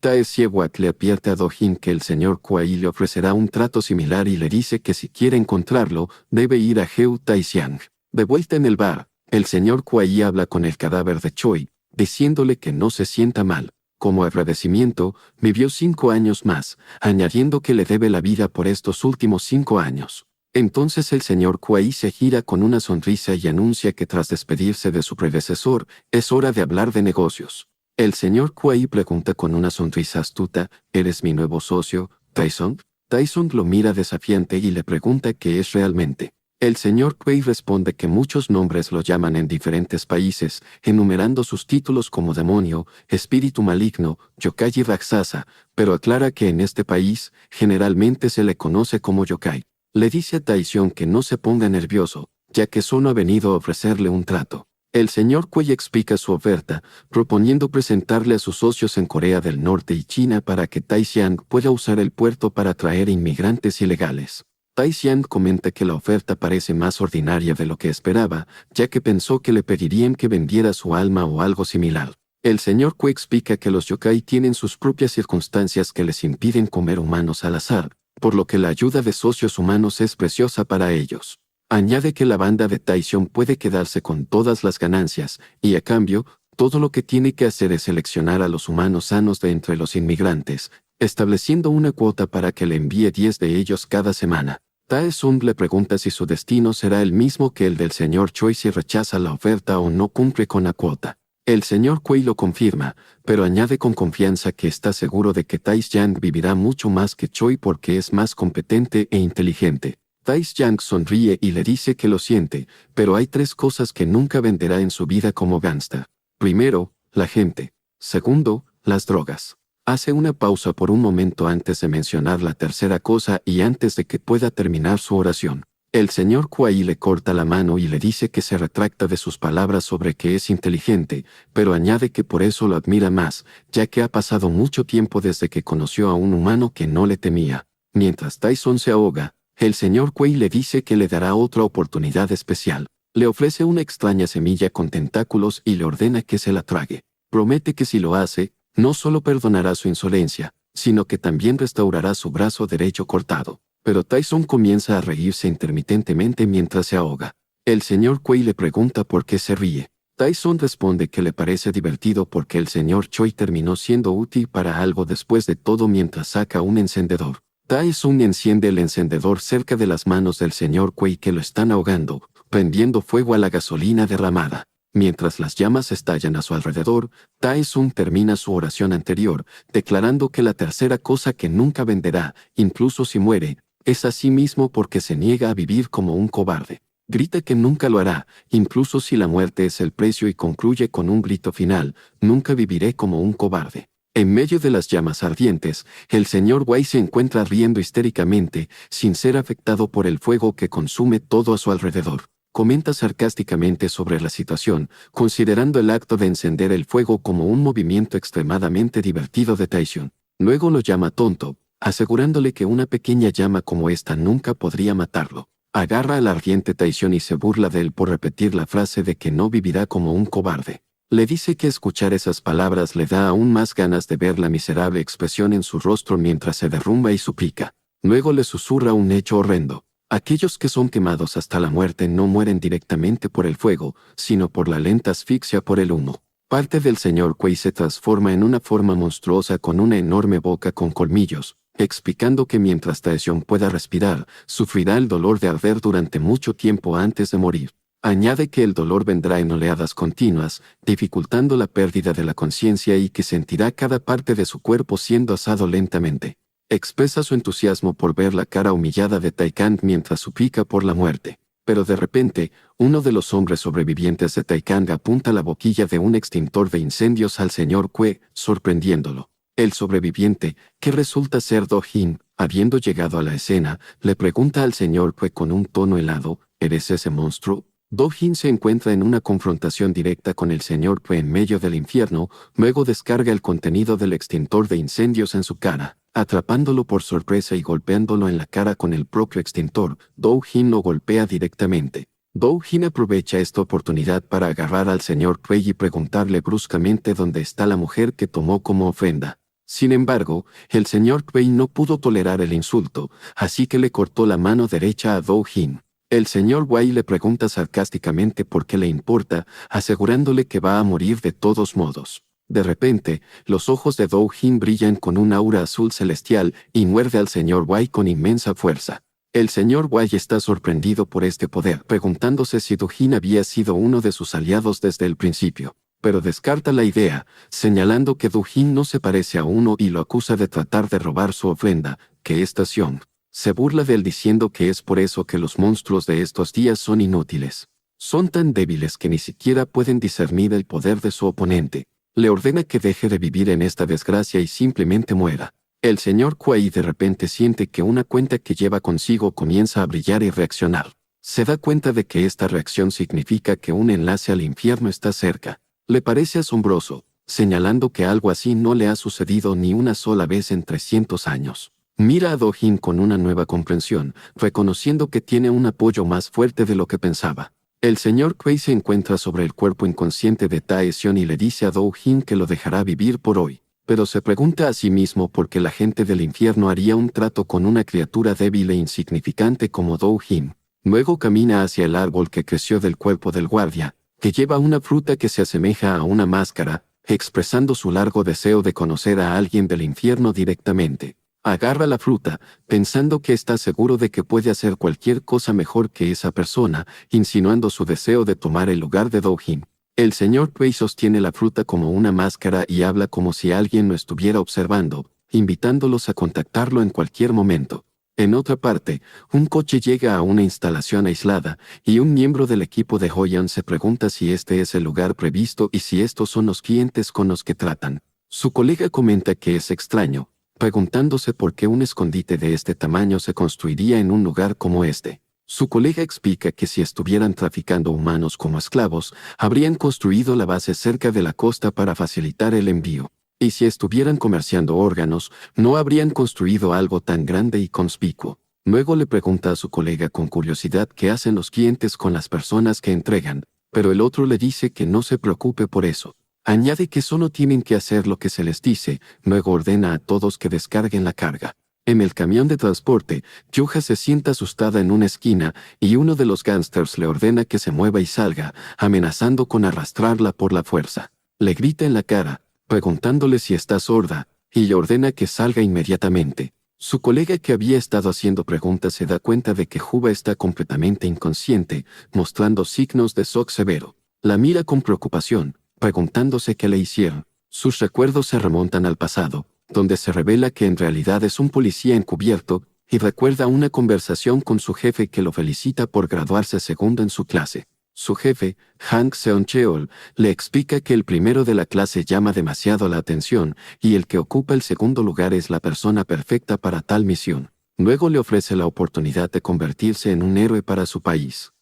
Tae-siewat le advierte a Do-jin que el señor Kuei le ofrecerá un trato similar y le dice que si quiere encontrarlo, debe ir a Heu Taisiang. De vuelta en el bar, el señor Kuei habla con el cadáver de Choi, diciéndole que no se sienta mal. Como agradecimiento, vivió 5 años más, añadiendo que le debe la vida por estos últimos 5 años. Entonces el señor Kuei se gira con una sonrisa y anuncia que tras despedirse de su predecesor, es hora de hablar de negocios. El señor Kuei pregunta con una sonrisa astuta, ¿eres mi nuevo socio, Taeseon? Taeseon lo mira desafiante y le pregunta qué es realmente. El señor Kuei responde que muchos nombres lo llaman en diferentes países, enumerando sus títulos como demonio, espíritu maligno, yokai y raksasa, pero aclara que en este país, generalmente se le conoce como yokai. Le dice a Taeseon que no se ponga nervioso, ya que solo ha venido a ofrecerle un trato. El señor Kuei explica su oferta, proponiendo presentarle a sus socios en Corea del Norte y China para que Taeseon pueda usar el puerto para traer inmigrantes ilegales. Taeseon comenta que la oferta parece más ordinaria de lo que esperaba, ya que pensó que le pedirían que vendiera su alma o algo similar. El señor Kuei explica que los yokai tienen sus propias circunstancias que les impiden comer humanos al azar, por lo que la ayuda de socios humanos es preciosa para ellos. Añade que la banda de Taeseon puede quedarse con todas las ganancias, y a cambio, todo lo que tiene que hacer es seleccionar a los humanos sanos de entre los inmigrantes, estableciendo una cuota para que le envíe 10 de ellos cada semana. Taeseon le pregunta si su destino será el mismo que el del señor Choi si rechaza la oferta o no cumple con la cuota. El señor Kuei lo confirma, pero añade con confianza que está seguro de que Taeseon vivirá mucho más que Choi porque es más competente e inteligente. Taeseon sonríe y le dice que lo siente, pero hay 3 cosas que nunca venderá en su vida como gangsta. Primero, la gente. Segundo, las drogas. Hace una pausa por un momento antes de mencionar la tercera cosa y antes de que pueda terminar su oración. El señor Kuei le corta la mano y le dice que se retracta de sus palabras sobre que es inteligente, pero añade que por eso lo admira más, ya que ha pasado mucho tiempo desde que conoció a un humano que no le temía. Mientras Taeseon se ahoga, el señor Kuei le dice que le dará otra oportunidad especial. Le ofrece una extraña semilla con tentáculos y le ordena que se la trague. Promete que si lo hace, no solo perdonará su insolencia, sino que también restaurará su brazo derecho cortado. Pero Taeseon comienza a reírse intermitentemente mientras se ahoga. El señor Kuei le pregunta por qué se ríe. Taeseon responde que le parece divertido porque el señor Choi terminó siendo útil para algo después de todo mientras saca un encendedor. Tae-sun enciende el encendedor cerca de las manos del señor Kuei que lo están ahogando, prendiendo fuego a la gasolina derramada. Mientras las llamas estallan a su alrededor, Tae-sun termina su oración anterior, declarando que la tercera cosa que nunca venderá, incluso si muere, es a sí mismo porque se niega a vivir como un cobarde. Grita que nunca lo hará, incluso si la muerte es el precio, y concluye con un grito final: nunca viviré como un cobarde. En medio de las llamas ardientes, el señor Wei se encuentra riendo histéricamente, sin ser afectado por el fuego que consume todo a su alrededor. Comenta sarcásticamente sobre la situación, considerando el acto de encender el fuego como un movimiento extremadamente divertido de Tae-sun. Luego lo llama tonto, asegurándole que una pequeña llama como esta nunca podría matarlo. Agarra al ardiente Tae-sun y se burla de él por repetir la frase de que no vivirá como un cobarde. Le dice que escuchar esas palabras le da aún más ganas de ver la miserable expresión en su rostro mientras se derrumba y suplica. Luego le susurra un hecho horrendo: aquellos que son quemados hasta la muerte no mueren directamente por el fuego, sino por la lenta asfixia por el humo. Parte del señor Kuei se transforma en una forma monstruosa con una enorme boca con colmillos, explicando que mientras Tae-sun pueda respirar, sufrirá el dolor de arder durante mucho tiempo antes de morir. Añade que el dolor vendrá en oleadas continuas, dificultando la pérdida de la conciencia, y que sentirá cada parte de su cuerpo siendo asado lentamente. Expresa su entusiasmo por ver la cara humillada de Tae-kan mientras suplica por la muerte. Pero de repente, uno de los hombres sobrevivientes de Tae-kan apunta la boquilla de un extintor de incendios al señor Kuei, sorprendiéndolo. El sobreviviente, que resulta ser Do-jin, habiendo llegado a la escena, le pregunta al señor Kuei con un tono helado: ¿eres ese monstruo? Do-jin se encuentra en una confrontación directa con el señor Kuei en medio del infierno, luego descarga el contenido del extintor de incendios en su cara, atrapándolo por sorpresa y golpeándolo en la cara con el propio extintor. Do-jin lo golpea directamente. Do-jin aprovecha esta oportunidad para agarrar al señor Kuei y preguntarle bruscamente dónde está la mujer que tomó como ofrenda. Sin embargo, el señor Kuei no pudo tolerar el insulto, así que le cortó la mano derecha a Do-jin. El señor Wei le pregunta sarcásticamente por qué le importa, asegurándole que va a morir de todos modos. De repente, los ojos de Do-jin brillan con un aura azul celestial y muerde al señor Wei con inmensa fuerza. El señor Wei está sorprendido por este poder, preguntándose si Do-jin había sido uno de sus aliados desde el principio. Pero descarta la idea, señalando que Do-jin no se parece a uno, y lo acusa de tratar de robar su ofrenda, que es Tae-sun. Se burla de él diciendo que es por eso que los monstruos de estos días son inútiles. Son tan débiles que ni siquiera pueden discernir el poder de su oponente. Le ordena que deje de vivir en esta desgracia y simplemente muera. El señor Kuei de repente siente que una cuenta que lleva consigo comienza a brillar y reaccionar. Se da cuenta de que esta reacción significa que un enlace al infierno está cerca. Le parece asombroso, señalando que algo así no le ha sucedido ni una sola vez en 300 años. Mira a Do-jin con una nueva comprensión, reconociendo que tiene un apoyo más fuerte de lo que pensaba. El señor Kuei se encuentra sobre el cuerpo inconsciente de Tae-sun y le dice a Do-jin que lo dejará vivir por hoy. Pero se pregunta a sí mismo por qué la gente del infierno haría un trato con una criatura débil e insignificante como Do-jin. Luego camina hacia el árbol que creció del cuerpo del guardia, que lleva una fruta que se asemeja a una máscara, expresando su largo deseo de conocer a alguien del infierno directamente. Agarra la fruta, pensando que está seguro de que puede hacer cualquier cosa mejor que esa persona, insinuando su deseo de tomar el lugar de Do-jin. El señor Kuei sostiene la fruta como una máscara y habla como si alguien lo estuviera observando, invitándolos a contactarlo en cualquier momento. En otra parte, un coche llega a una instalación aislada, y un miembro del equipo de Hoyan se pregunta si este es el lugar previsto y si estos son los clientes con los que tratan. Su colega comenta que es extraño, preguntándose por qué un escondite de este tamaño se construiría en un lugar como este. Su colega explica que si estuvieran traficando humanos como esclavos, habrían construido la base cerca de la costa para facilitar el envío. Y si estuvieran comerciando órganos, no habrían construido algo tan grande y conspicuo. Luego le pregunta a su colega con curiosidad qué hacen los clientes con las personas que entregan, pero el otro le dice que no se preocupe por eso. Añade que solo tienen que hacer lo que se les dice, luego ordena a todos que descarguen la carga. En el camión de transporte, Yuha se sienta asustada en una esquina y uno de los gángsters le ordena que se mueva y salga, amenazando con arrastrarla por la fuerza. Le grita en la cara, preguntándole si está sorda, y le ordena que salga inmediatamente. Su colega que había estado haciendo preguntas se da cuenta de que Juba está completamente inconsciente, mostrando signos de shock severo. La mira con preocupación, preguntándose qué le hicieron. Sus recuerdos se remontan al pasado, donde se revela que en realidad es un policía encubierto, y recuerda una conversación con su jefe que lo felicita por graduarse segundo en su clase. Su jefe, Hank Seon-cheol, le explica que el primero de la clase llama demasiado la atención y el que ocupa el segundo lugar es la persona perfecta para tal misión. Luego le ofrece la oportunidad de convertirse en un héroe para su país.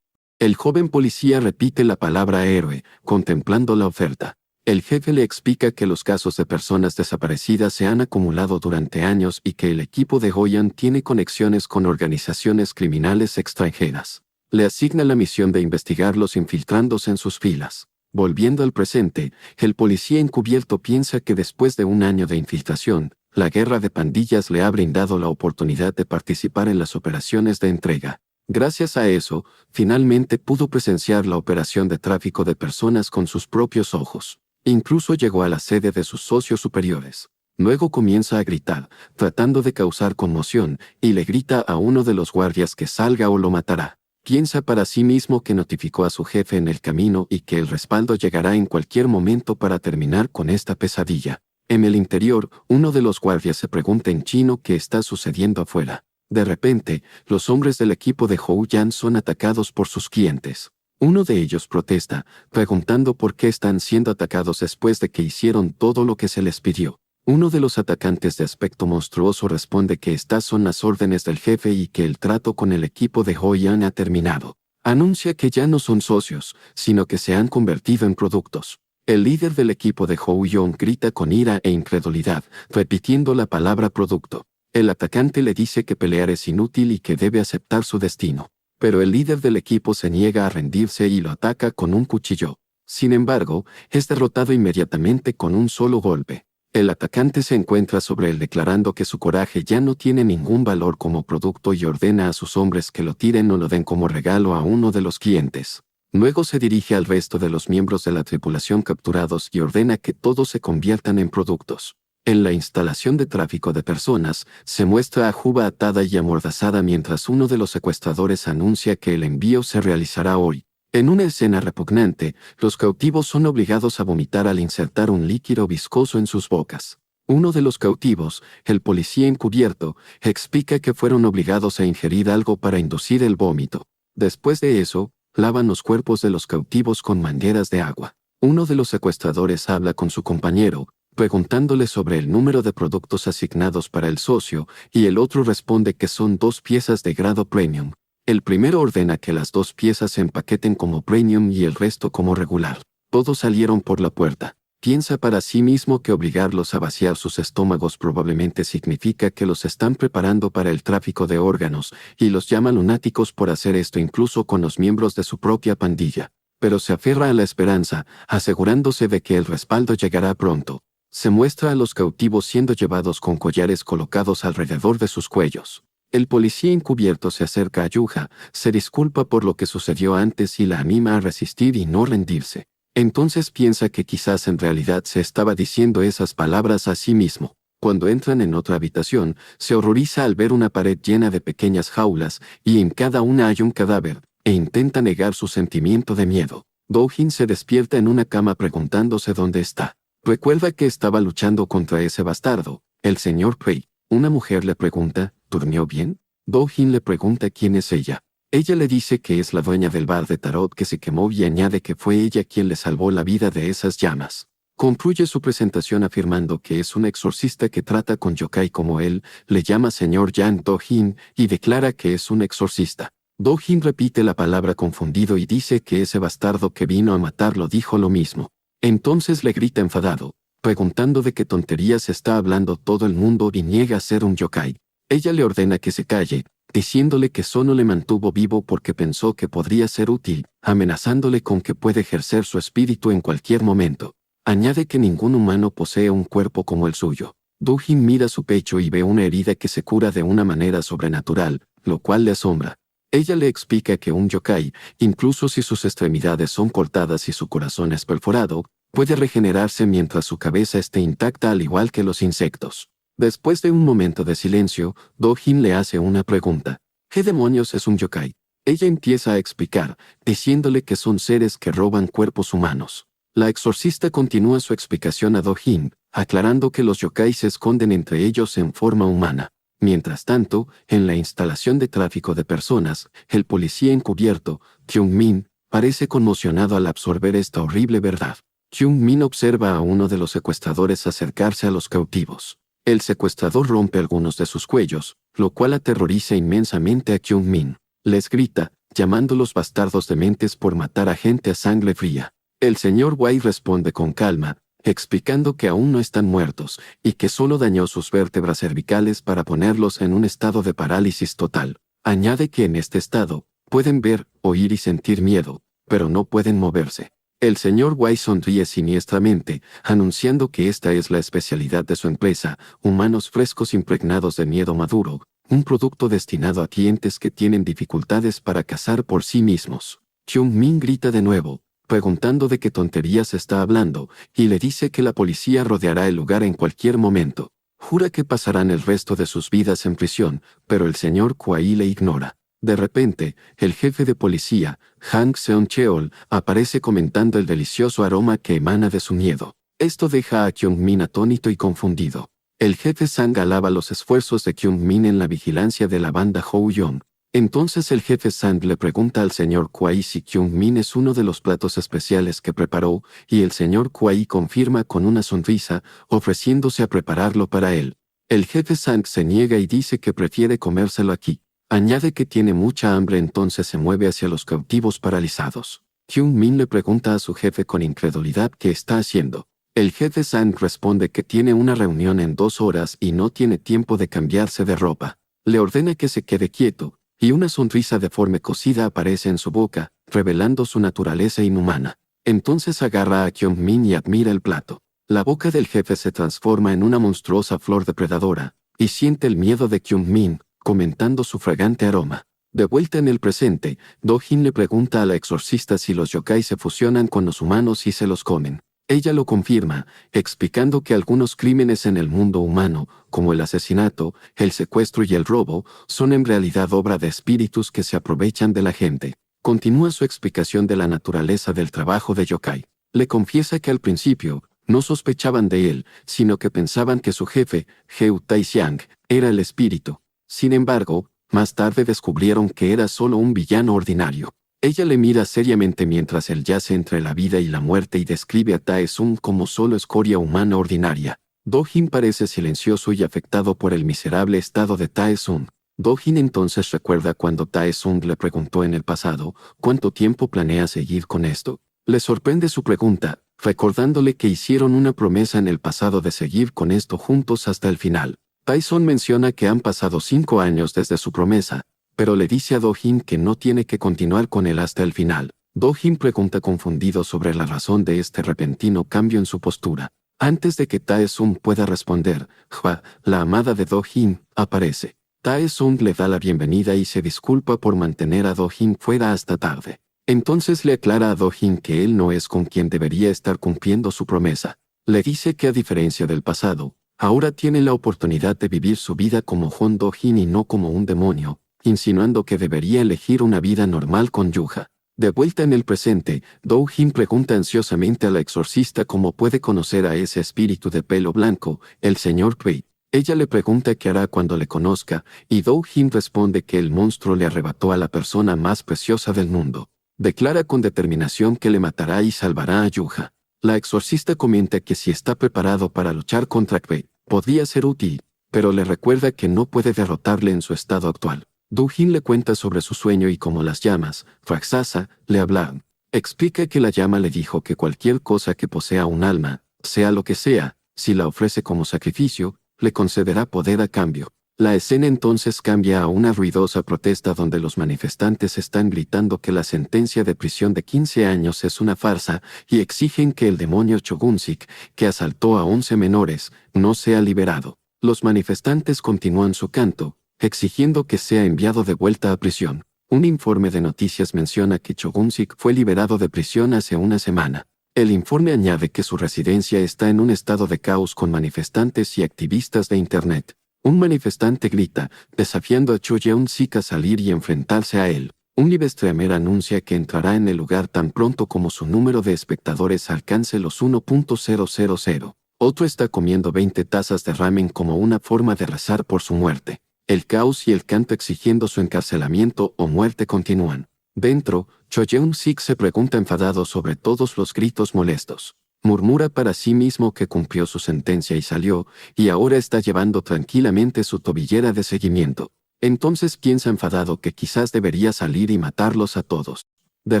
El joven policía repite la palabra héroe, contemplando la oferta. El jefe le explica que los casos de personas desaparecidas se han acumulado durante años y que el equipo de Hoyan tiene conexiones con organizaciones criminales extranjeras. Le asigna la misión de investigarlos infiltrándose en sus filas. Volviendo al presente, el policía encubierto piensa que después de un año de infiltración, la guerra de pandillas le ha brindado la oportunidad de participar en las operaciones de entrega. Gracias a eso, finalmente pudo presenciar la operación de tráfico de personas con sus propios ojos. Incluso llegó a la sede de sus socios superiores. Luego comienza a gritar, tratando de causar conmoción, y le grita a uno de los guardias que salga o lo matará. Piensa para sí mismo que notificó a su jefe en el camino y que el respaldo llegará en cualquier momento para terminar con esta pesadilla. En el interior, uno de los guardias se pregunta en chino qué está sucediendo afuera. De repente, los hombres del equipo de Hoyan son atacados por sus clientes. Uno de ellos protesta, preguntando por qué están siendo atacados después de que hicieron todo lo que se les pidió. Uno de los atacantes de aspecto monstruoso responde que estas son las órdenes del jefe y que el trato con el equipo de Hoyan ha terminado. Anuncia que ya no son socios, sino que se han convertido en productos. El líder del equipo de Hoyan grita con ira e incredulidad, repitiendo la palabra producto. El atacante le dice que pelear es inútil y que debe aceptar su destino. Pero el líder del equipo se niega a rendirse y lo ataca con un cuchillo. Sin embargo, es derrotado inmediatamente con un solo golpe. El atacante se encuentra sobre él declarando que su coraje ya no tiene ningún valor como producto y ordena a sus hombres que lo tiren o lo den como regalo a uno de los clientes. Luego se dirige al resto de los miembros de la tripulación capturados y ordena que todos se conviertan en productos. En la instalación de tráfico de personas, se muestra a Juba atada y amordazada mientras uno de los secuestradores anuncia que el envío se realizará hoy. En una escena repugnante, los cautivos son obligados a vomitar al insertar un líquido viscoso en sus bocas. Uno de los cautivos, el policía encubierto, explica que fueron obligados a ingerir algo para inducir el vómito. Después de eso, lavan los cuerpos de los cautivos con mangueras de agua. Uno de los secuestradores habla con su compañero, preguntándole sobre el número de productos asignados para el socio, y el otro responde que son 2 piezas de grado premium. El primero ordena que las 2 piezas se empaqueten como premium y el resto como regular. Todos salieron por la puerta. Piensa para sí mismo que obligarlos a vaciar sus estómagos probablemente significa que los están preparando para el tráfico de órganos, y los llama lunáticos por hacer esto incluso con los miembros de su propia pandilla. Pero se aferra a la esperanza, asegurándose de que el respaldo llegará pronto. Se muestra a los cautivos siendo llevados con collares colocados alrededor de sus cuellos. El policía encubierto se acerca a Yuja, se disculpa por lo que sucedió antes y la anima a resistir y no rendirse. Entonces piensa que quizás en realidad se estaba diciendo esas palabras a sí mismo. Cuando entran en otra habitación, se horroriza al ver una pared llena de pequeñas jaulas, y en cada una hay un cadáver, e intenta negar su sentimiento de miedo. Do-Hin se despierta en una cama preguntándose dónde está. Recuerda que estaba luchando contra ese bastardo, el señor Prey. Una mujer le pregunta, ¿durmió bien? Do-Hin le pregunta quién es ella. Ella le dice que es la dueña del bar de tarot que se quemó y añade que fue ella quien le salvó la vida de esas llamas. Concluye su presentación afirmando que es un exorcista que trata con yokai como él, le llama señor Yang Do-Hin y declara que es un exorcista. Do-Hin repite la palabra confundido y dice que ese bastardo que vino a matarlo dijo lo mismo. Entonces le grita enfadado, preguntando de qué tonterías está hablando todo el mundo y niega ser un yokai. Ella le ordena que se calle, diciéndole que solo le mantuvo vivo porque pensó que podría ser útil, amenazándole con que puede ejercer su espíritu en cualquier momento. Añade que ningún humano posee un cuerpo como el suyo. Do-Hin mira su pecho y ve una herida que se cura de una manera sobrenatural, lo cual le asombra. Ella le explica que un yokai, incluso si sus extremidades son cortadas y su corazón es perforado, puede regenerarse mientras su cabeza esté intacta al igual que los insectos. Después de un momento de silencio, Do-Hin le hace una pregunta. ¿Qué demonios es un yokai? Ella empieza a explicar, diciéndole que son seres que roban cuerpos humanos. La exorcista continúa su explicación a Do-Hin, aclarando que los yokai se esconden entre ellos en forma humana. Mientras tanto, en la instalación de tráfico de personas, el policía encubierto, Kyung-min, parece conmocionado al absorber esta horrible verdad. Kyung-min observa a uno de los secuestradores acercarse a los cautivos. El secuestrador rompe algunos de sus cuellos, lo cual aterroriza inmensamente a Kyung-min. Les grita, llamándolos bastardos dementes por matar a gente a sangre fría. El señor Wai responde con calma, explicando que aún no están muertos y que solo dañó sus vértebras cervicales para ponerlos en un estado de parálisis total. Añade que en este estado, pueden ver, oír y sentir miedo, pero no pueden moverse. El señor Wai sonríe siniestramente, anunciando que esta es la especialidad de su empresa, humanos frescos impregnados de miedo maduro, un producto destinado a clientes que tienen dificultades para cazar por sí mismos. Kyung-min grita de nuevo, preguntando de qué tonterías está hablando, y le dice que la policía rodeará el lugar en cualquier momento. Jura que pasarán el resto de sus vidas en prisión, pero el señor Kwai le ignora. De repente, el jefe de policía, Hang Seon-cheol, aparece comentando el delicioso aroma que emana de su miedo. Esto deja a Kyung-min atónito y confundido. El jefe Sang alaba los esfuerzos de Kyung-min en la vigilancia de la banda Hou-yong. Entonces el jefe Sang le pregunta al señor Kwai si Kyung-min es uno de los platos especiales que preparó, y el señor Kwai confirma con una sonrisa, ofreciéndose a prepararlo para él. El jefe Sang se niega y dice que prefiere comérselo aquí. Añade que tiene mucha hambre, entonces se mueve hacia los cautivos paralizados. Kyung-min le pregunta a su jefe con incredulidad qué está haciendo. El jefe Sang responde que tiene una reunión en 2 horas y no tiene tiempo de cambiarse de ropa. Le ordena que se quede quieto, y una sonrisa deforme cosida aparece en su boca, revelando su naturaleza inhumana. Entonces agarra a Kyung-min y admira el plato. La boca del jefe se transforma en una monstruosa flor depredadora, y siente el miedo de Kyung-min, comentando su fragante aroma. De vuelta en el presente, Do-Hin le pregunta a la exorcista si los yokai se fusionan con los humanos y se los comen. Ella lo confirma, explicando que algunos crímenes en el mundo humano, como el asesinato, el secuestro y el robo, son en realidad obra de espíritus que se aprovechan de la gente. Continúa su explicación de la naturaleza del trabajo de yokai. Le confiesa que al principio, no sospechaban de él, sino que pensaban que su jefe, Heu Tai-xiang, era el espíritu. Sin embargo, más tarde descubrieron que era solo un villano ordinario. Ella le mira seriamente mientras él yace entre la vida y la muerte y describe a Tae-sung como solo escoria humana ordinaria. Do-Hin parece silencioso y afectado por el miserable estado de Tae-sung. Do-Hin entonces recuerda cuando Tae-sung le preguntó en el pasado, ¿cuánto tiempo planea seguir con esto? Le sorprende su pregunta, recordándole que hicieron una promesa en el pasado de seguir con esto juntos hasta el final. Tae-sung menciona que han pasado 5 años desde su promesa, pero le dice a Do-Hin que no tiene que continuar con él hasta el final. Do-Hin pregunta confundido sobre la razón de este repentino cambio en su postura. Antes de que Tae-sung pueda responder, Hwa, la amada de Do-Hin, aparece. Tae-sung le da la bienvenida y se disculpa por mantener a Do-Hin fuera hasta tarde. Entonces le aclara a Do-Hin que él no es con quien debería estar cumpliendo su promesa. Le dice que a diferencia del pasado, ahora tiene la oportunidad de vivir su vida como Hwon Do-Hin y no como un demonio, insinuando que debería elegir una vida normal con Yuja. De vuelta en el presente, Do-Hin pregunta ansiosamente a la exorcista cómo puede conocer a ese espíritu de pelo blanco, el señor Kwei. Ella le pregunta qué hará cuando le conozca, y Do-Hin responde que el monstruo le arrebató a la persona más preciosa del mundo. Declara con determinación que le matará y salvará a Yuja. La exorcista comenta que si está preparado para luchar contra Kwei, podría ser útil, pero le recuerda que no puede derrotarle en su estado actual. Do-Hin le cuenta sobre su sueño y cómo las llamas, Fraxasa, le hablan. Explica que la llama le dijo que cualquier cosa que posea un alma, sea lo que sea, si la ofrece como sacrificio, le concederá poder a cambio. La escena entonces cambia a una ruidosa protesta donde los manifestantes están gritando que la sentencia de prisión de 15 años es una farsa y exigen que el demonio Chogunsik, que asaltó a 11 menores, no sea liberado. Los manifestantes continúan su canto, exigiendo que sea enviado de vuelta a prisión. Un informe de noticias menciona que Chogunsik fue liberado de prisión hace una semana. El informe añade que su residencia está en un estado de caos con manifestantes y activistas de Internet. Un manifestante grita, desafiando a Cho Yeon-sik a salir y enfrentarse a él. Un livestreamer anuncia que entrará en el lugar tan pronto como su número de espectadores alcance los 1.000. Otro está comiendo 20 tazas de ramen como una forma de rezar por su muerte. El caos y el canto exigiendo su encarcelamiento o muerte continúan. Dentro, Cho Yeon-sik se pregunta enfadado sobre todos los gritos molestos. Murmura para sí mismo que cumplió su sentencia y salió, y ahora está llevando tranquilamente su tobillera de seguimiento. Entonces piensa enfadado que quizás debería salir y matarlos a todos. De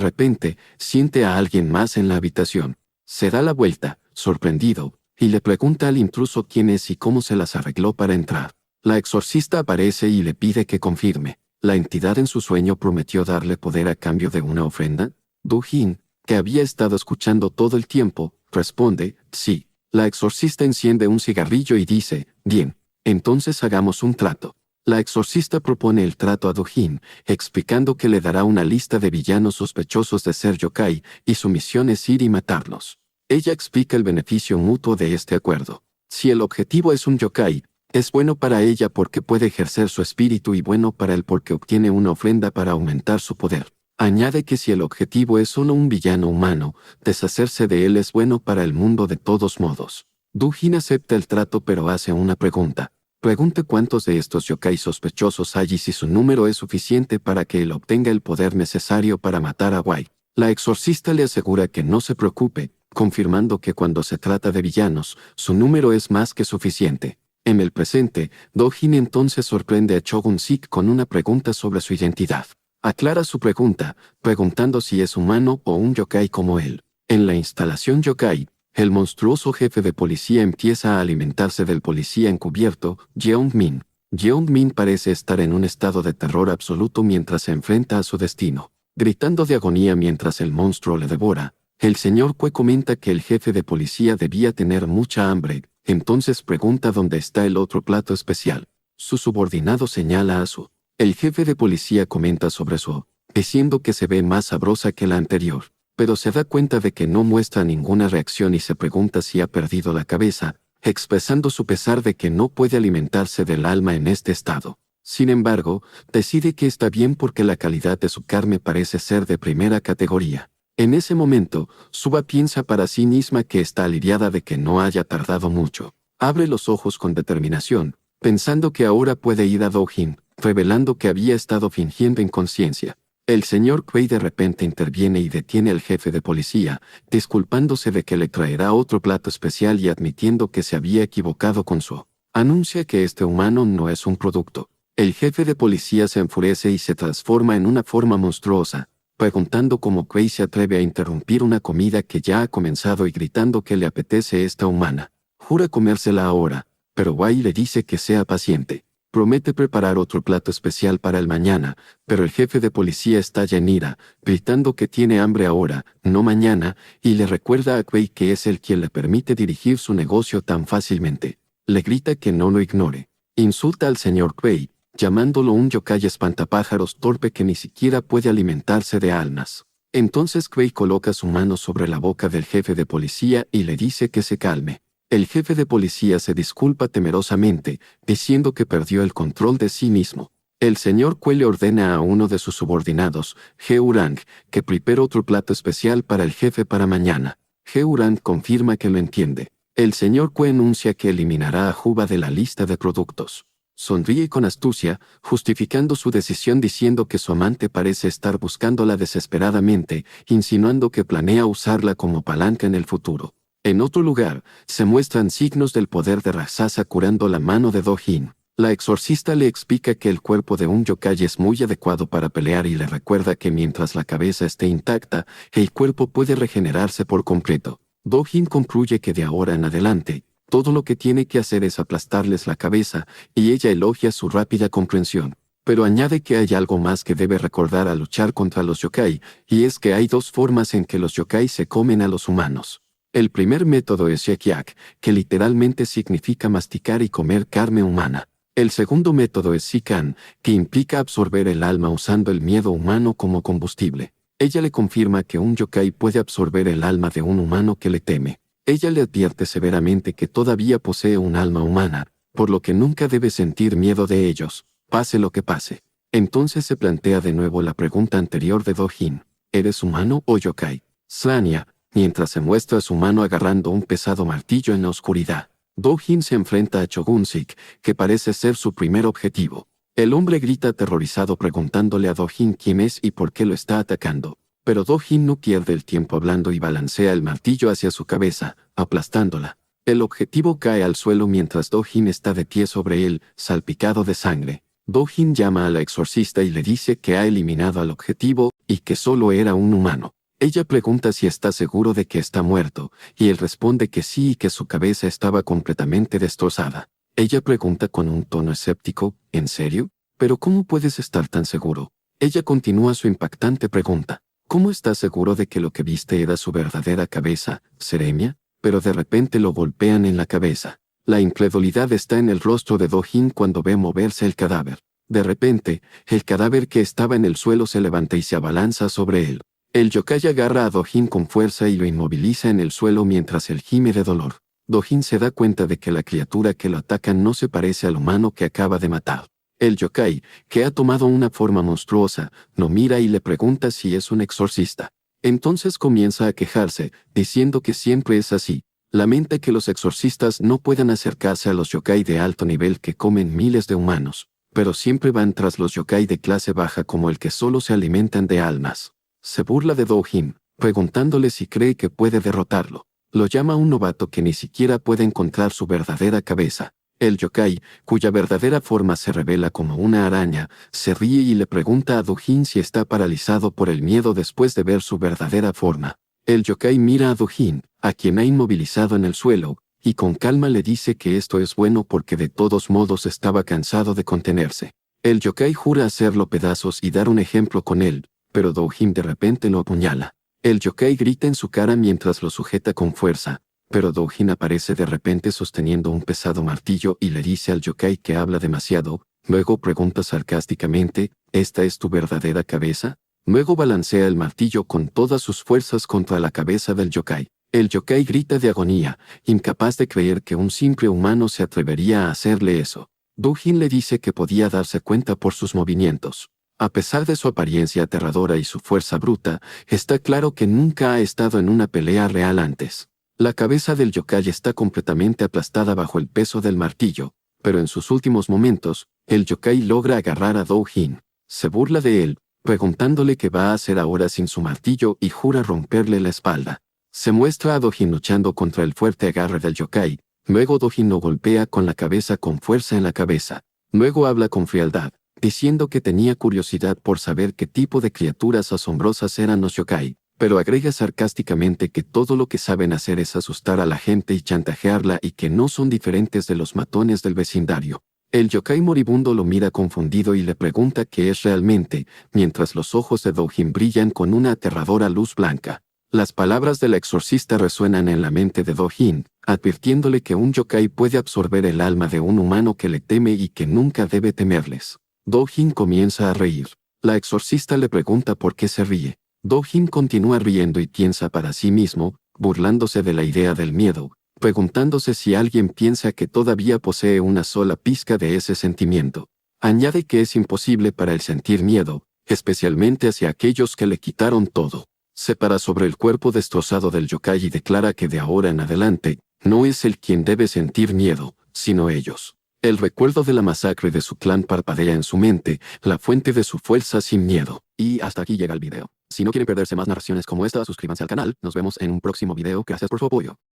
repente, siente a alguien más en la habitación. Se da la vuelta, sorprendido, y le pregunta al intruso quién es y cómo se las arregló para entrar. La exorcista aparece y le pide que confirme. ¿La entidad en su sueño prometió darle poder a cambio de una ofrenda? Do-jin, que había estado escuchando todo el tiempo, responde, sí. La exorcista enciende un cigarrillo y dice, bien, entonces hagamos un trato. La exorcista propone el trato a Do-jin, explicando que le dará una lista de villanos sospechosos de ser yokai, y su misión es ir y matarlos. Ella explica el beneficio mutuo de este acuerdo. Si el objetivo es un yokai, es bueno para ella porque puede ejercer su espíritu y bueno para él porque obtiene una ofrenda para aumentar su poder. Añade que si el objetivo es solo un villano humano, deshacerse de él es bueno para el mundo de todos modos. Do-jin acepta el trato pero hace una pregunta. Pregunte cuántos de estos yokai sospechosos hay y si su número es suficiente para que él obtenga el poder necesario para matar a Wai. La exorcista le asegura que no se preocupe, confirmando que cuando se trata de villanos, su número es más que suficiente. En el presente, Do-jin entonces sorprende a Cho Gun-sik con una pregunta sobre su identidad. Aclara su pregunta, preguntando si es humano o un yokai como él. En la instalación yokai, el monstruoso jefe de policía empieza a alimentarse del policía encubierto, Jeong-min. Jeong-min parece estar en un estado de terror absoluto mientras se enfrenta a su destino. Gritando de agonía mientras el monstruo le devora, el señor Kue comenta que el jefe de policía debía tener mucha hambre, entonces pregunta dónde está el otro plato especial. Su subordinado señala a Su. El jefe de policía comenta sobre Su, diciendo que se ve más sabrosa que la anterior, pero se da cuenta de que no muestra ninguna reacción y se pregunta si ha perdido la cabeza, expresando su pesar de que no puede alimentarse del alma en este estado. Sin embargo, decide que está bien porque la calidad de su carne parece ser de primera categoría. En ese momento, Suba piensa para sí misma que está aliviada de que no haya tardado mucho. Abre los ojos con determinación, pensando que ahora puede ir a Do-jin, revelando que había estado fingiendo inconsciencia. El señor Kuei de repente interviene y detiene al jefe de policía, disculpándose de que le traerá otro plato especial y admitiendo que se había equivocado con Su. Anuncia que este humano no es un producto. El jefe de policía se enfurece y se transforma en una forma monstruosa, preguntando cómo Kuei se atreve a interrumpir una comida que ya ha comenzado y gritando que le apetece esta humana. Jura comérsela ahora, pero Wai le dice que sea paciente. Promete preparar otro plato especial para el mañana, pero el jefe de policía estalla en ira, gritando que tiene hambre ahora, no mañana, y le recuerda a Kuei que es él quien le permite dirigir su negocio tan fácilmente. Le grita que no lo ignore. Insulta al señor Kuei, llamándolo un yokai espantapájaros torpe que ni siquiera puede alimentarse de almas. Entonces Kuei coloca su mano sobre la boca del jefe de policía y le dice que se calme. El jefe de policía se disculpa temerosamente, diciendo que perdió el control de sí mismo. El señor Kuei le ordena a uno de sus subordinados, He-urang, que prepare otro plato especial para el jefe para mañana. He-urang confirma que lo entiende. El señor Kuei anuncia que eliminará a Juba de la lista de productos. Sonríe con astucia, justificando su decisión diciendo que su amante parece estar buscándola desesperadamente, insinuando que planea usarla como palanca en el futuro. En otro lugar, se muestran signos del poder de Rasasa curando la mano de Do-jin. La exorcista le explica que el cuerpo de un yokai es muy adecuado para pelear y le recuerda que mientras la cabeza esté intacta, el cuerpo puede regenerarse por completo. Do-jin concluye que de ahora en adelante, todo lo que tiene que hacer es aplastarles la cabeza, y ella elogia su rápida comprensión. Pero añade que hay algo más que debe recordar al luchar contra los yokai, y es que hay dos formas en que los yokai se comen a los humanos. El primer método es Shekyak, que literalmente significa masticar y comer carne humana. El segundo método es Sikan, que implica absorber el alma usando el miedo humano como combustible. Ella le confirma que un yokai puede absorber el alma de un humano que le teme. Ella le advierte severamente que todavía posee un alma humana, por lo que nunca debe sentir miedo de ellos, pase lo que pase. Entonces se plantea de nuevo la pregunta anterior de Do-Jin. ¿Eres humano o yokai? Slania, mientras se muestra a su mano agarrando un pesado martillo en la oscuridad. Do-Jin se enfrenta a Chogun-sik, que parece ser su primer objetivo. El hombre grita aterrorizado preguntándole a Do-Jin quién es y por qué lo está atacando. Pero Do-Jin no pierde el tiempo hablando y balancea el martillo hacia su cabeza, aplastándola. El objetivo cae al suelo mientras Do-Jin está de pie sobre él, salpicado de sangre. Do-Jin llama a la exorcista y le dice que ha eliminado al objetivo y que solo era un humano. Ella pregunta si está seguro de que está muerto, y él responde que sí y que su cabeza estaba completamente destrozada. Ella pregunta con un tono escéptico, ¿en serio? ¿Pero cómo puedes estar tan seguro? Ella continúa su impactante pregunta. ¿Cómo estás seguro de que lo que viste era su verdadera cabeza, Serenia? Pero de repente lo golpean en la cabeza. La incredulidad está en el rostro de Do-Jin cuando ve moverse el cadáver. De repente, el cadáver que estaba en el suelo se levanta y se abalanza sobre él. El yokai agarra a Do-Jin con fuerza y lo inmoviliza en el suelo mientras él gime de dolor. Do-Jin se da cuenta de que la criatura que lo ataca no se parece al humano que acaba de matar. El yokai, que ha tomado una forma monstruosa, lo mira y le pregunta si es un exorcista. Entonces comienza a quejarse, diciendo que siempre es así. Lamenta que los exorcistas no puedan acercarse a los yokai de alto nivel que comen miles de humanos, pero siempre van tras los yokai de clase baja como el que solo se alimentan de almas. Se burla de Do-Jin, preguntándole si cree que puede derrotarlo. Lo llama un novato que ni siquiera puede encontrar su verdadera cabeza. El yokai, cuya verdadera forma se revela como una araña, se ríe y le pregunta a Do-Jin si está paralizado por el miedo después de ver su verdadera forma. El yokai mira a Do-Jin, a quien ha inmovilizado en el suelo, y con calma le dice que esto es bueno porque de todos modos estaba cansado de contenerse. El yokai jura hacerlo pedazos y dar un ejemplo con él, pero Do-Jin de repente lo apuñala. El yokai grita en su cara mientras lo sujeta con fuerza, pero Do-Jin aparece de repente sosteniendo un pesado martillo y le dice al yokai que habla demasiado. Luego pregunta sarcásticamente, ¿esta es tu verdadera cabeza? Luego balancea el martillo con todas sus fuerzas contra la cabeza del yokai. El yokai grita de agonía, incapaz de creer que un simple humano se atrevería a hacerle eso. Do-Jin le dice que podía darse cuenta por sus movimientos. A pesar de su apariencia aterradora y su fuerza bruta, está claro que nunca ha estado en una pelea real antes. La cabeza del yokai está completamente aplastada bajo el peso del martillo, pero en sus últimos momentos, el yokai logra agarrar a Do-Jin. Se burla de él, preguntándole qué va a hacer ahora sin su martillo y jura romperle la espalda. Se muestra a Do-Jin luchando contra el fuerte agarre del yokai, luego Do-Jin lo golpea con la cabeza con fuerza en la cabeza. Luego habla con frialdad, diciendo que tenía curiosidad por saber qué tipo de criaturas asombrosas eran los yokai, pero agrega sarcásticamente que todo lo que saben hacer es asustar a la gente y chantajearla y que no son diferentes de los matones del vecindario. El yokai moribundo lo mira confundido y le pregunta qué es realmente, mientras los ojos de Do-Jin brillan con una aterradora luz blanca. Las palabras del exorcista resuenan en la mente de Do-Jin, advirtiéndole que un yokai puede absorber el alma de un humano que le teme y que nunca debe temerles. Do-Jin comienza a reír. La exorcista le pregunta por qué se ríe. Do-Jin continúa riendo y piensa para sí mismo, burlándose de la idea del miedo, preguntándose si alguien piensa que todavía posee una sola pizca de ese sentimiento. Añade que es imposible para él sentir miedo, especialmente hacia aquellos que le quitaron todo. Se para sobre el cuerpo destrozado del yokai y declara que de ahora en adelante, no es él quien debe sentir miedo, sino ellos. El recuerdo de la masacre de su clan parpadea en su mente, la fuente de su fuerza sin miedo. Y hasta aquí llega el video. Si no quieren perderse más narraciones como esta, suscríbanse al canal. Nos vemos en un próximo video. Gracias por su apoyo.